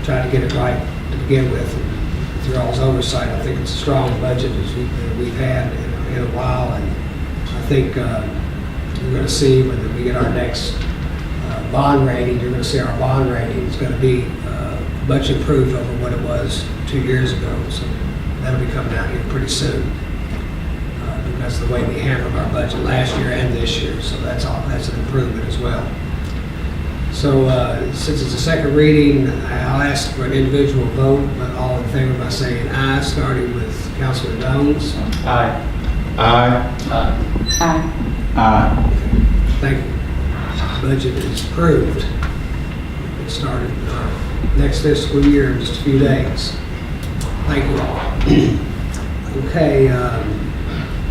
try to get it right to begin with. And through all his oversight, I think it's a strong budget as we've had in a while, and I think we're going to see when we get our next bond rating, you're going to see our bond rating is going to be much improved over what it was 2 years ago, so that'll be coming out here pretty soon. That's the way we handled our budget last year and this year, so that's an improvement as well. So since it's a second reading, I'll ask for an individual vote, but all in favor by saying aye, starting with Councilman Jones. Aye. Aye. Aye. Thank you. Budget is approved. It started next fiscal year in just a few days. Thank you all. Okay,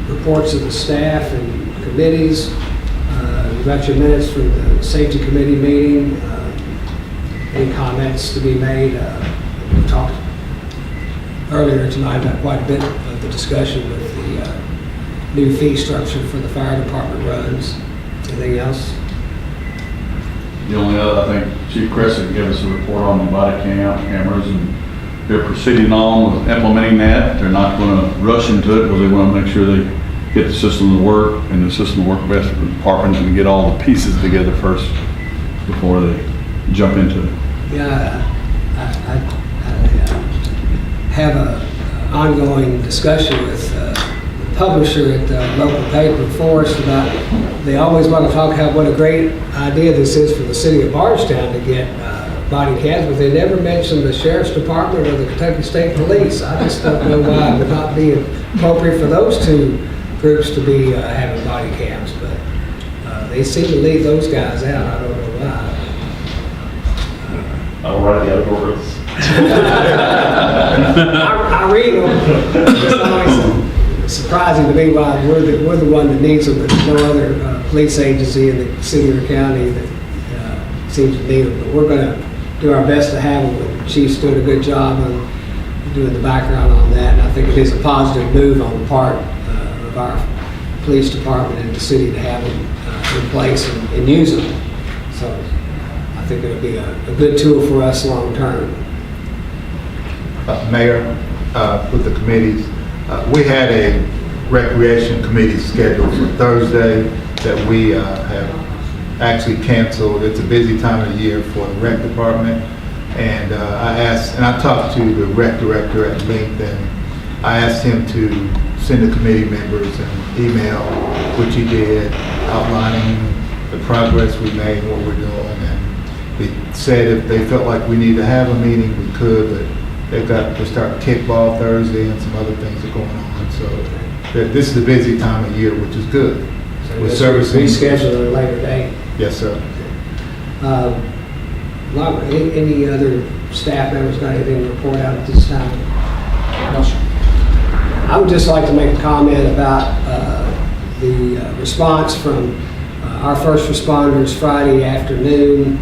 reports of the staff and committees. You've got your minutes from the safety committee meeting. Any comments to be made? We talked earlier tonight about quite a bit of the discussion with the new fee structure for the fire department runs. Anything else? The only other, I think Chief Crescent gave us a report on the body cameras, and they're proceeding on with implementing that. They're not going to rush into it because they want to make sure they get the system to work, and the system to work best for the department, and get all the pieces together first before they jump into it. Yeah, I have an ongoing discussion with the publisher at the local paper, Forest, about they always want to talk about what a great idea this is for the city of Bardstown to get body cams, but they never mention the sheriff's department or the Kentucky State Police. I just don't know why it would not be appropriate for those two groups to be having body cams, but they seem to leave those guys out. I don't know why. I'll write the outdoor rules. I read them. It's always surprising to me why we're the one that needs them, but no other police agency in the city or county that seems to need them. But we're going to do our best to have them. The chief's doing a good job on doing the background on that, and I think it is a positive move on the part of our police department and the city to have them in place and use them. So I think it'll be a good tool for us long term. Mayor, with the committees, we had a recreation committee scheduled for Thursday that we have actually canceled. It's a busy time of the year for the rec department, and I talked to the rec director at length, and I asked him to send the committee members an email, which he did, outlining the progress we made and what we're doing. And he said if they felt like we needed to have a meeting, we could, but they've got to start kickball Thursday and some other things are going on. So this is a busy time of year, which is good. So With servicing. reschedule at a later date. Yes, sir. Robert, any other staff members got anything to report out at this time? No, sir. I would just like to make a comment about the response from our first responders Friday afternoon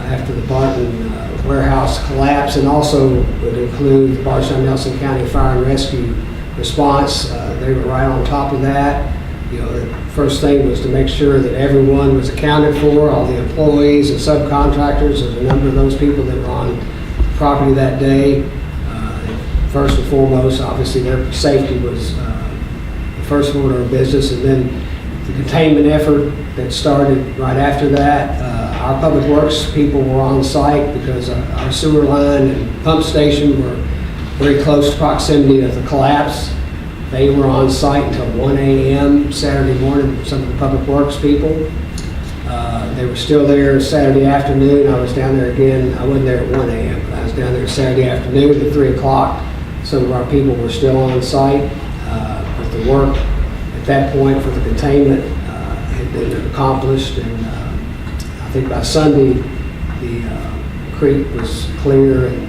after the Barton warehouse collapse, and also would include the Bardstown Nelson County Fire and Rescue response. They were right on top of that. The first thing was to make sure that everyone was accounted for, all the employees and subcontractors. There's a number of those people that were on property that day. First and foremost, obviously, their safety was the first order of business, and then the containment effort that started right after that. Our public works people were on site because our sewer line and pump station were very close proximity of the collapse. They were on site until 1 a.m. Saturday morning, some of the public works people. They were still there Saturday afternoon. I was down there again. I wasn't there at 1 a.m., but I was down there Saturday afternoon at 3 o'clock. Some of our people were still on site, but the work at that point for the containment had been accomplished, and I think by Sunday the creek was clear and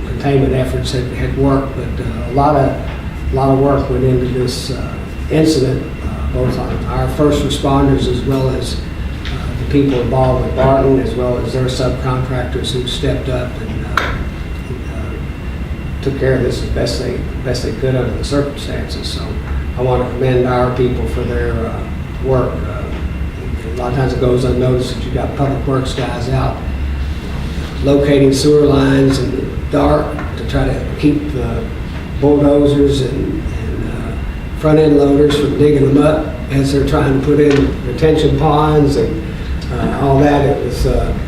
containment efforts had worked, but a lot of work went into this incident, both on our first responders as well as the people involved with Barton, as well as their subcontractors who stepped up and took care of this as best they could under the circumstances. So I want to commend our people for their work. A lot of times it goes unnoticed that you've got public works guys out locating sewer lines in the dark to try to keep the bulldozers and front end loaders from digging them up as they're trying to put in retention ponds and all that. It was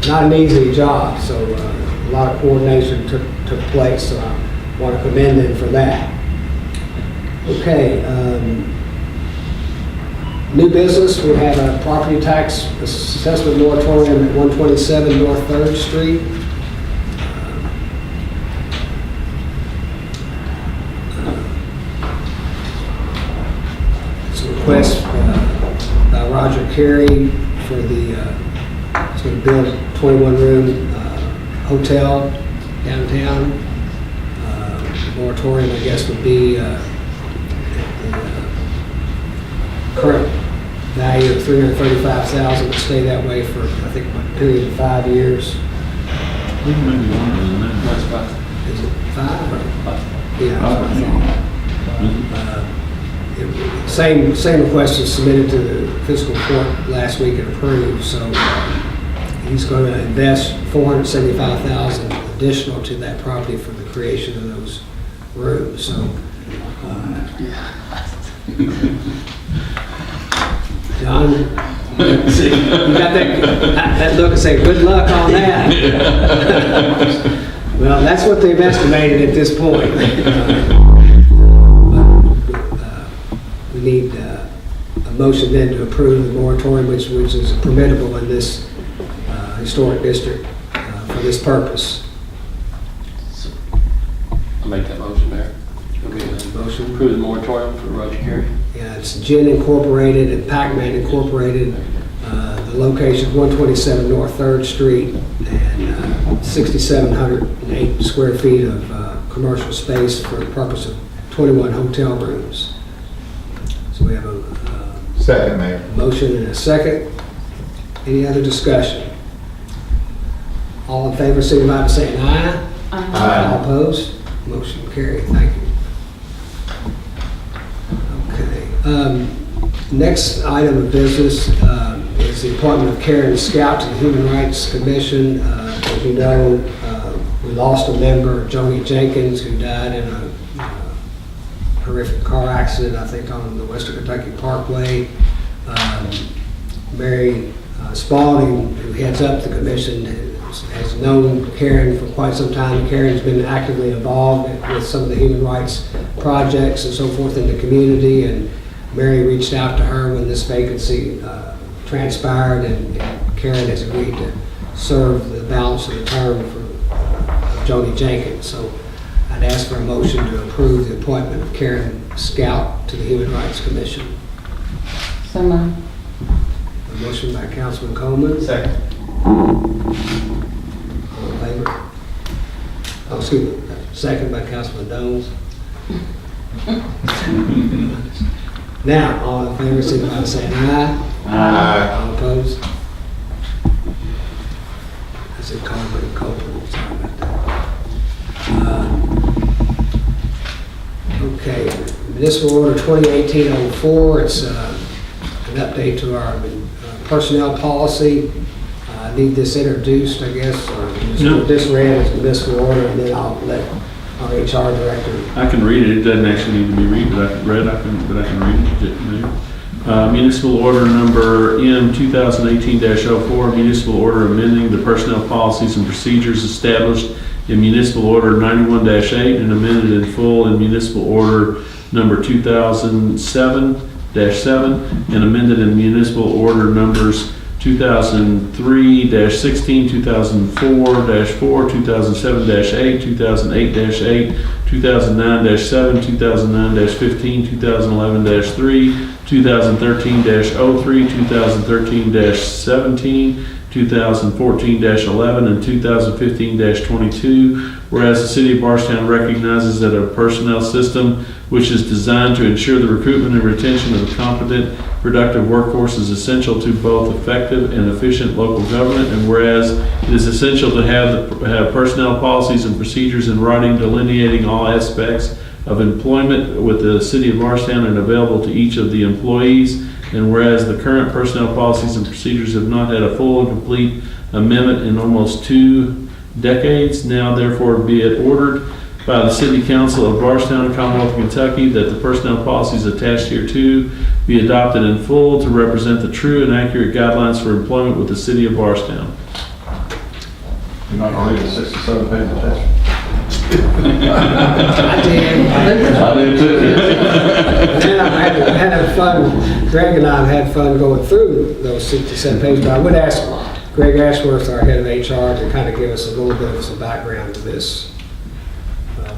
not an easy job, so a lot of coordination took place. So I want to commend them for that. Okay, new business. We have a property tax assessment moratorium at 127 North 3rd Street. It's a request by Roger Carey for it's going to build a 21-room hotel downtown. Moratorium, I guess, would be at the current value of $335,000, would stay that way for, I think, a period of 5 years. Maybe longer than that. That's about Is it 5 or? 5. Yeah, that's what I thought. Same request was submitted to the fiscal court last week and approved, so he's going to invest $475,000 additional to that property for the creation of those rooms. So, John, you got that look and say, good luck on that. Well, that's what they've estimated at this point. We need a motion then to approve the moratorium, which is permittable in this historic district for this purpose. I'll make that motion, Mayor. Motion. Approve the moratorium for Roger Carey. Yeah, it's Gin Incorporated and Pac-Man Incorporated. The location is 127 North 3rd Street, and 6,708 square feet of commercial space for the purpose of 21 hotel rooms. So we have a Second, Mayor. motion and a second. Any other discussion? All in favor, signify by saying aye. Aye. All opposed? Motion carried. Thank you. Okay. Next item of business is the appointment of Karen Scout to the Human Rights Commission. As you know, we lost a member, Joni Jenkins, who died in a horrific car accident, I think, on the Western Kentucky Parkway. Mary Spalding, who heads up the commission, has known Karen for quite some time. Karen's been actively involved with some of the human rights projects and so forth in the community, and Mary reached out to her when this vacancy transpired, and Karen has agreed to serve the balance of the term for Joni Jenkins. So I'd ask for a motion to approve the appointment of Karen Scout to the Human Rights Commission. So moved. A motion by Councilman Coleman. Second. All in favor? Oh, excuse me. Second by Councilman Dones. Now, all in favor, signify by saying aye. Aye. All opposed? I said Coleman and Copeland. Sorry about that. Okay, municipal order 2018-04. It's an update to our personnel policy. Need this introduced, I guess, or just this read as a municipal order, and then I'll let our HR director. I can read it. It doesn't actually need to be read, but I can read it. Maybe. Municipal order number M 2018-04, municipal order amending the personnel policies and procedures established in municipal order 91-8 and amended in full in municipal order number 2007-7 and amended in municipal order numbers 2003-16, 2004-4, 2007-8, 2008-8, 2009-7, 2009-15, 2011-3, 2013-03, 2013-17, 2014-11, and 2015-22, whereas the City of Bardstown recognizes that a personnel system which is designed to ensure the recruitment and retention of a competent, productive workforce is essential to both effective and efficient local government, and whereas it is essential to have personnel policies and procedures in writing delineating all aspects of employment with the City of Bardstown and available to each of the employees, and whereas the current personnel policies and procedures have not had a full and complete amendment in almost 2 decades, now therefore be it ordered by the City Council of Bardstown, Commonwealth of Kentucky, that the personnel policies attached hereto be adopted in full to represent the true and accurate guidelines for employment with the City of Bardstown. You're not going to read the 67-page attachment? I did. I did too. And then I had fun, Greg and I have had fun going through those 67 pages, but I would ask Greg Ashworth, our head of HR, to kind of give us a little bit of some background to this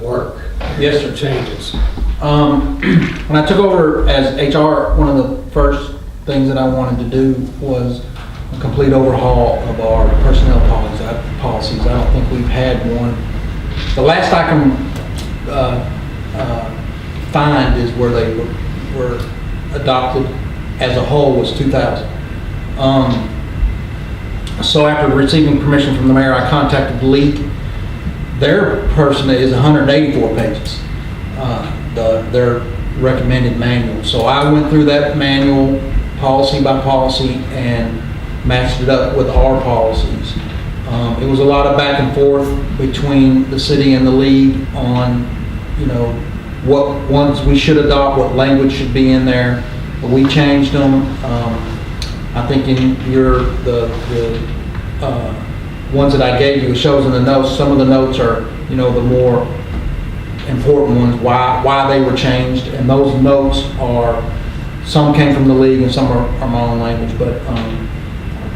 work. Yes, sir. Changes. When I took over as HR, one of the first things that I wanted to do was a complete overhaul of our personnel policies. I don't think we've had one. The last I can find is where they were adopted as a whole was 2000. So after receiving permission from the mayor, I contacted the league. Their personnel is 184 pages, their recommended manual. So I went through that manual policy by policy and matched it up with our policies. It was a lot of back and forth between the city and the league on, what ones we should adopt, what language should be in there. But we changed them. I think in the ones that I gave you, it shows in the notes. Some of the notes are, the more important ones, why they were changed, and those notes are, some came from the league and some are my own language. But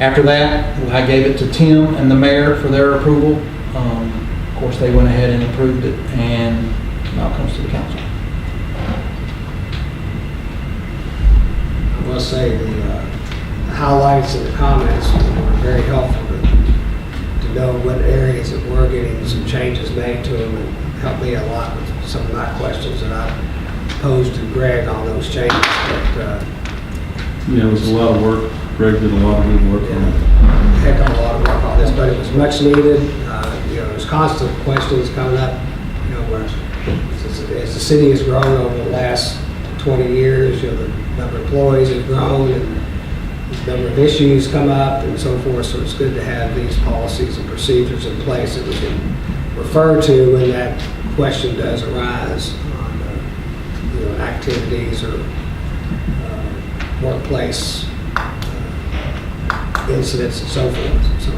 after that, I gave it to Tim and the mayor for their approval. Of course, they went ahead and approved it, and now it comes to the council. I must say the highlights and the comments were very helpful to know what areas that were getting some changes made to them, and helped me a lot with some of my questions that I posed to Greg on those changes. But Yeah, it was a lot of work. Greg did a lot of good work on it. heck of a lot of work on this, but it was much needed. There's constant questions coming up, where as the city has grown over the last 20 years, the number of employees has grown, and the number of issues come up and so forth. So it's good to have these policies and procedures in place that we can refer to when that question does arise on activities or workplace incidents and so forth. So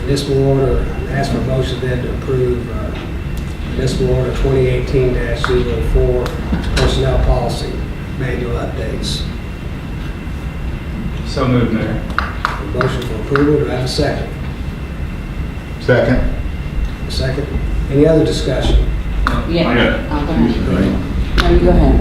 municipal order, I ask for a motion then to approve municipal order 2018-04 personnel policy manual updates. So moved, Mayor. A motion for approval, do I have a second? Second. A second. Any other discussion? Yeah. I got it. Go ahead. No, you go ahead.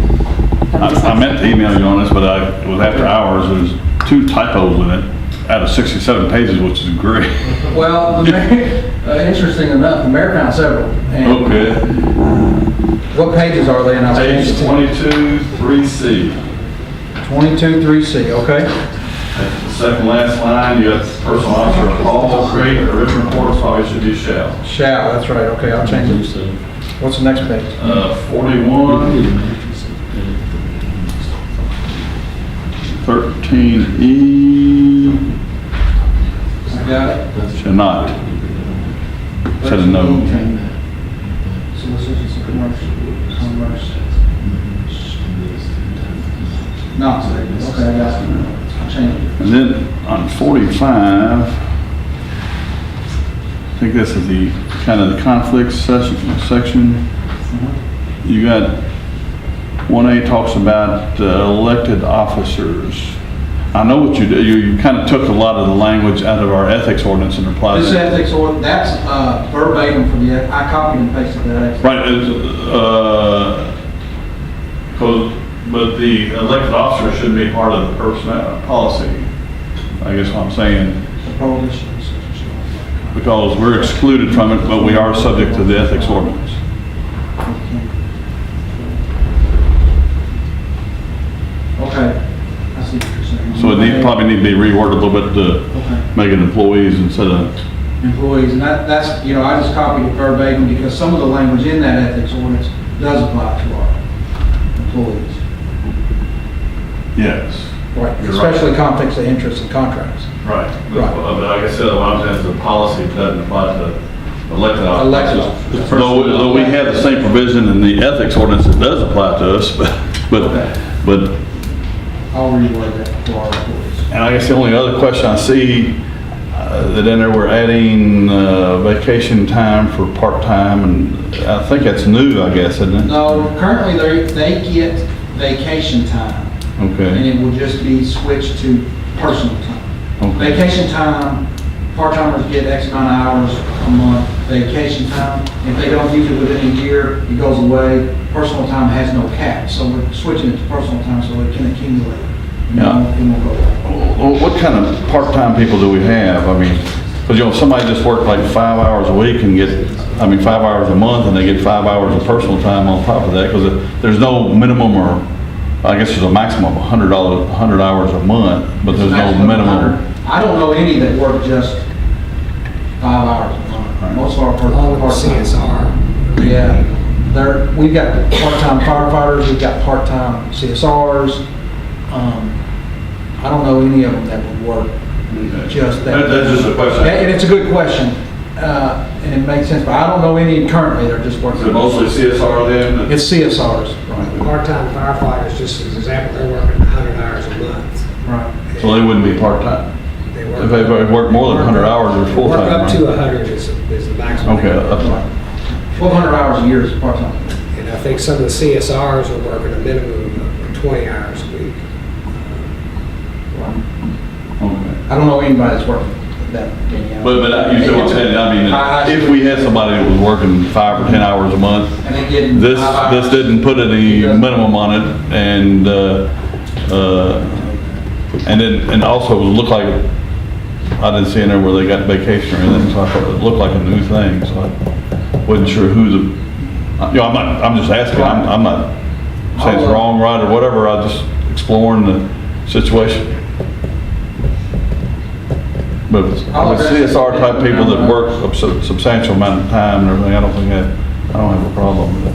I meant to email you on this, but it was after hours. There's 2 typos in it out of 67 pages, which is great. Well, the mayor, interesting enough, the mayor found several. And Okay. what pages are they? And I'll Page change it. 22, 3C. 22, 3C, okay? The second last line, you got personal officer of all create a written reports, probably should be shall. Shall, that's right, okay, I'll change it. What's the next page? 41, 13E I got it. should not. Should have known. Solicitors, commercial, commerce. No, okay, I got it. I'll change it. And then on 45, I think this is the kind of the conflict section. You got 1A talks about elected officers. I know what you do. You kind of took a lot of the language out of our ethics ordinance and applied This that. ethics order, that's verbatim from the, I copied and pasted that. Right, but the elected officer shouldn't be part of the personnel policy. I guess what I'm saying, The prohibition. because we're excluded from it, but we are subject to the ethics ordinance. Okay, I see what you're saying. So it probably need to be reworded a little bit to Okay. make it employees instead of, Employees, and that's, I just copied it verbatim because some of the language in that ethics ordinance does apply to our employees. yes. Right, You're especially conflicts of interest and contracts. Right. Right. But like I said, a lot of times the policy doesn't apply to elected Elected officers. officers. Though we have the same provision in the ethics ordinance, it does apply to us, but I'll reword that for our employees. and I guess the only other question I see that in there, we're adding vacation time for part-time, and I think that's new, I guess, isn't it? No, currently they get vacation time, and Okay. it will just be switched to personal time. Okay. Vacation time, part-timers get X amount of hours a month, vacation time. If they don't use it within a year, it goes away. Personal time has no cap, so we're switching it to personal time so it can accumulate. Yeah. It won't go away. Well, what kind of part-time people do we have? I mean, because, if somebody just worked like 5 hours a week and 5 hours a month, and they get 5 hours of personal time on top of that, because there's no minimum, or I guess there's a maximum of $100 hours a month, but there's no Maximum minimum. 100. I don't know any that work just 5 hours a month. Most of our Along with part-time. CSR. Yeah, we've got part-time firefighters, we've got part-time CSRs. I don't know any of them that would work just that. That's just a question. And it's a good question, and it makes sense, but I don't know any currently that are just working. Is it mostly CSR then? It's CSRs, right, Part-time firefighters, just as an example, they're working 100 hours a month. right. So they wouldn't be part-time? They If they work more than 100 hours, they're full-time, Work up to right? 100 is the maximum. Okay, up to. 1,200 hours a year is part-time. And I think some of the CSRs are working a minimum of 20 hours a week. Okay. I don't know anybody that's working that many hours. But you see what I'm saying? I mean, if we had somebody that was working 5 or 10 hours a month, And they getting this 5 hours. didn't put any minimum on it, and then also it looked like, I didn't see in there where they got vacation or anything, so I thought it looked like a new thing, so I wasn't sure I'm just asking, I'm not saying it's wrong, right, or whatever, I'm just exploring the situation. But with CSR type people that work a substantial amount of time and everything, I don't have a problem with it.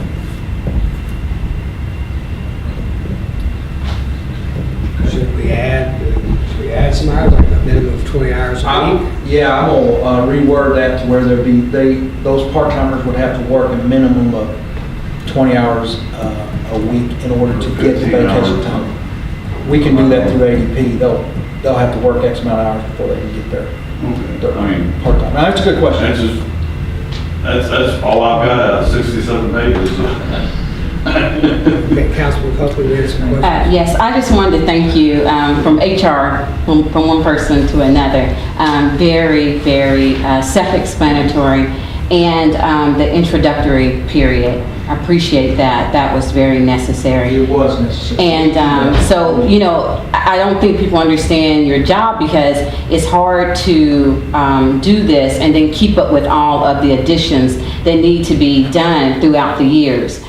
Should we add some hours, like a minimum of 20 hours a week? Yeah, I'm gonna reword that to where those part-timers would have to work a minimum of 20 hours a week in order to get the 15 vacation hours. time. We can do that through ADP. They'll have to work X amount of hours before they can get their I mean, part-time. Now, that's a good question. that's all I've got out of 67 pages. Okay, Councilman Copeland, we had some questions. Yes, I just wanted to thank you from HR, from one person to another. Very, very self-explanatory, and the introductory period. I appreciate that. That was very necessary. It was necessary. And so, I don't think people understand your job, because it's hard to do this and then keep up with all of the additions that need to be done throughout the years.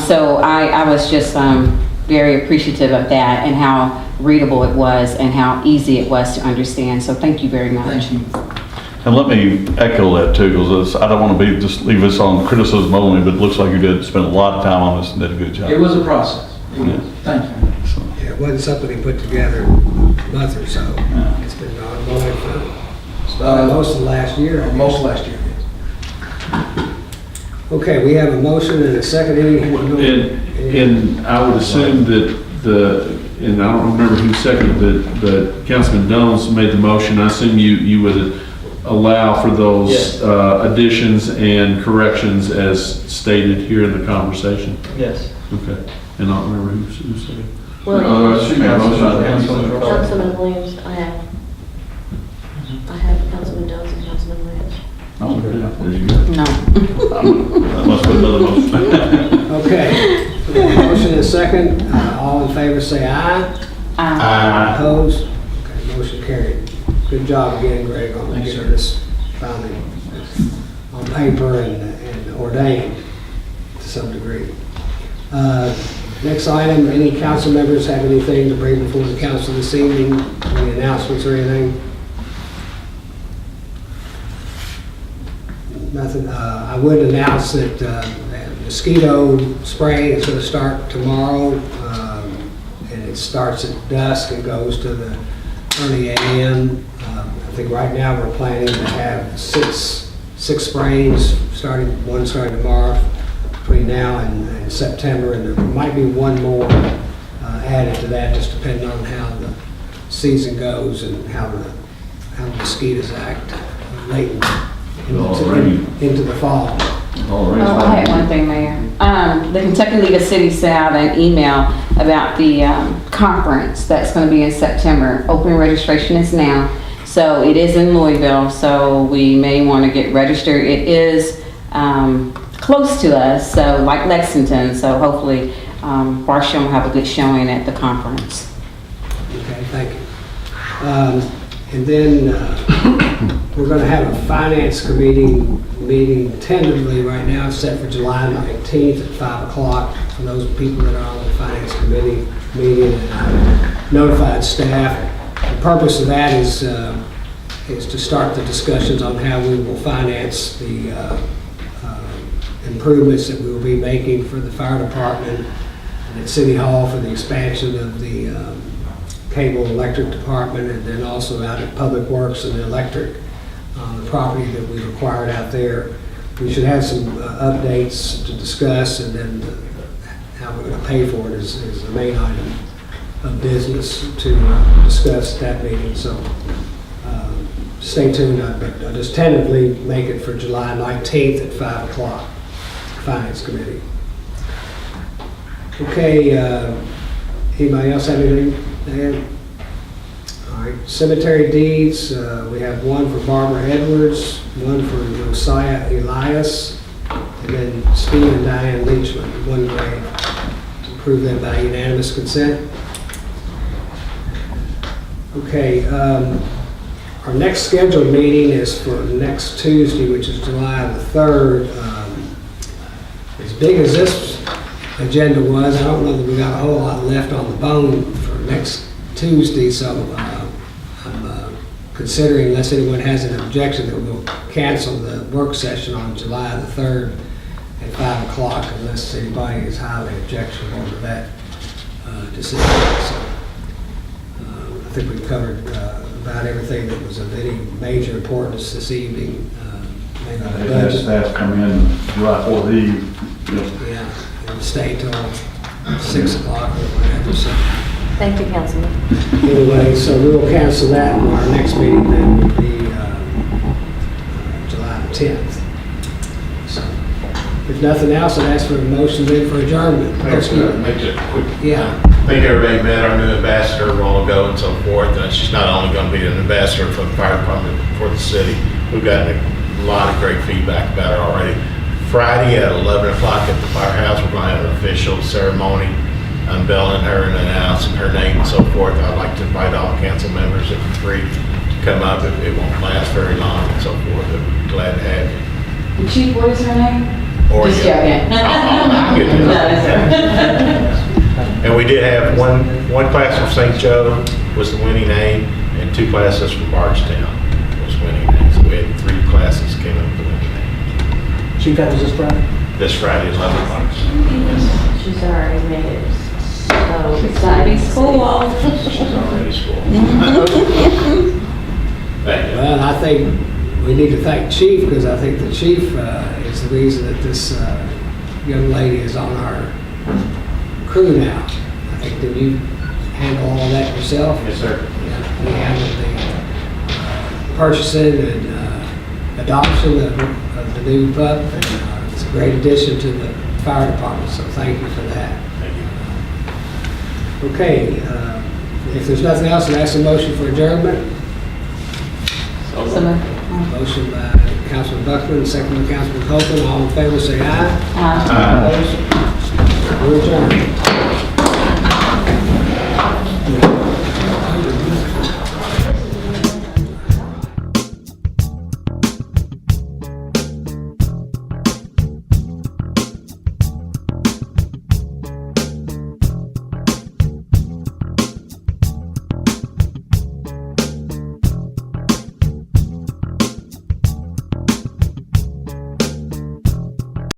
So I was just very appreciative of that, and how readable it was and how easy it was to understand. So thank you very much. Thank you. And let me echo that too, because I don't want to just leave this on criticism only, but it looks like you did spend a lot of time on this and did a good job. It was a process. It was. Yeah. Thank you. So, Yeah, wasn't something he put together in a month or so. It's been ongoing for most of the last year. I guess. Most last year. Okay, we have a motion and a second. And I would assume that and I don't remember who seconded it, but Councilman Jones made the motion. I assume you would allow for those Yes. additions and corrections as stated here in the conversation? Yes. Okay. And I don't remember who said it. Williams. She made a motion. Councilman Williams, I have. I have Councilman Jones and Councilman Williams. Oh, there you go. No. That must be another motion. Okay, motion and a second. All in favor say aye. Opposed? Okay, motion carried. Good job again, Greg, on making sure this finally on paper and ordained to some degree. Next item, any council members have anything to bring before the council this evening? Any announcements or anything? Nothing. I would announce that mosquito spraying is going to start tomorrow, and it starts at dusk and goes to the early a.m. I think right now we're planning to have six sprays one starting tomorrow between now and September, and there might be one more added to that, just depending on how the season goes and how the mosquitoes act late into the fall. Oh, I had one thing, Mayor. The Kentucky League of Cities sent out an email about the conference that's going to be in September. Open registration is now. So it is in Louisville, so we may want to get registered. It is close to us, so like Lexington, so hopefully Bardstown will have a good showing at the conference. Okay, thank you. And then we're going to have a finance committee meeting tentatively right now, set for July 19th at 5 o'clock for those people that are on the finance committee meeting, and notified staff. The purpose of that is to start the discussions on how we will finance the improvements that we will be making for the fire department and at City Hall for the expansion of the cable electric department, and then also out at Public Works and the electric, the property that we acquired out there. We should have some updates to discuss, and then how we're going to pay for it is the main item of business to discuss at that meeting. So stay tuned. I'll just tentatively make it for July 19th at 5 o'clock, Finance Committee. Okay, anybody else have anything to add? All right, cemetery deeds, we have one for Barbara Edwards, one for Josiah Elias, and then Steve and Diane Leachman, one grave. Approve that by unanimous consent. Okay, our next scheduled meeting is for next Tuesday, which is July the 3rd. As big as this agenda was, I don't know that we got a whole lot left on the bone for next Tuesday, so I'm considering, unless anyone has an objection, that we'll cancel the work session on July the 3rd at 5 o'clock, unless anybody is highly objectionable to that decision. So, I think we've covered about everything that was of any major importance this evening. Maybe the They had budget. staff come in July 4th Eve. Yeah, and stay till 6 o'clock or whatever. So Thank you, Councilman. anyway, so we will cancel that, and our next meeting then will be July the 10th. So if nothing else, I'd ask for a motion then for adjournment. Make it quick. Yeah. I think everybody met our new ambassador a while ago and so forth. She's not only going to be an ambassador for the fire department, for the city. We've gotten a lot of great feedback about her already. Friday at 11 o'clock at the firehouse, we're going to have an official ceremony unveiling her and announcing her name and so forth. I'd like to invite all council members, if you're free, to come up. It won't last very long and so forth. We're glad to have you. Chief, what is her name? Or Just yeah. joking. I'll get No, you. that's And we did have one class from St. Joe was the winning name, and 2 classes from Bardstown was winning names. So we had 3 classes came up with the winning name. Chief, that was this Friday? This Friday, 11 o'clock. She's already made it. So it's gonna be school. She's already school. Thank you. Well, I think we need to thank Chief, because I think the Chief is the reason that this young lady is on our crew now. I think that you handle all that yourself? Yes, sir. Yeah, we handled the purchasing and adoption of the new pup, and it's a great addition to the fire department, so thank you for that. Thank you. Okay, if there's nothing else, I'll ask a motion for adjournment. Motion by Councilman Buckman, second by Councilman Copeland. All in favor, say aye. Aye. Opposed? We're adjourned.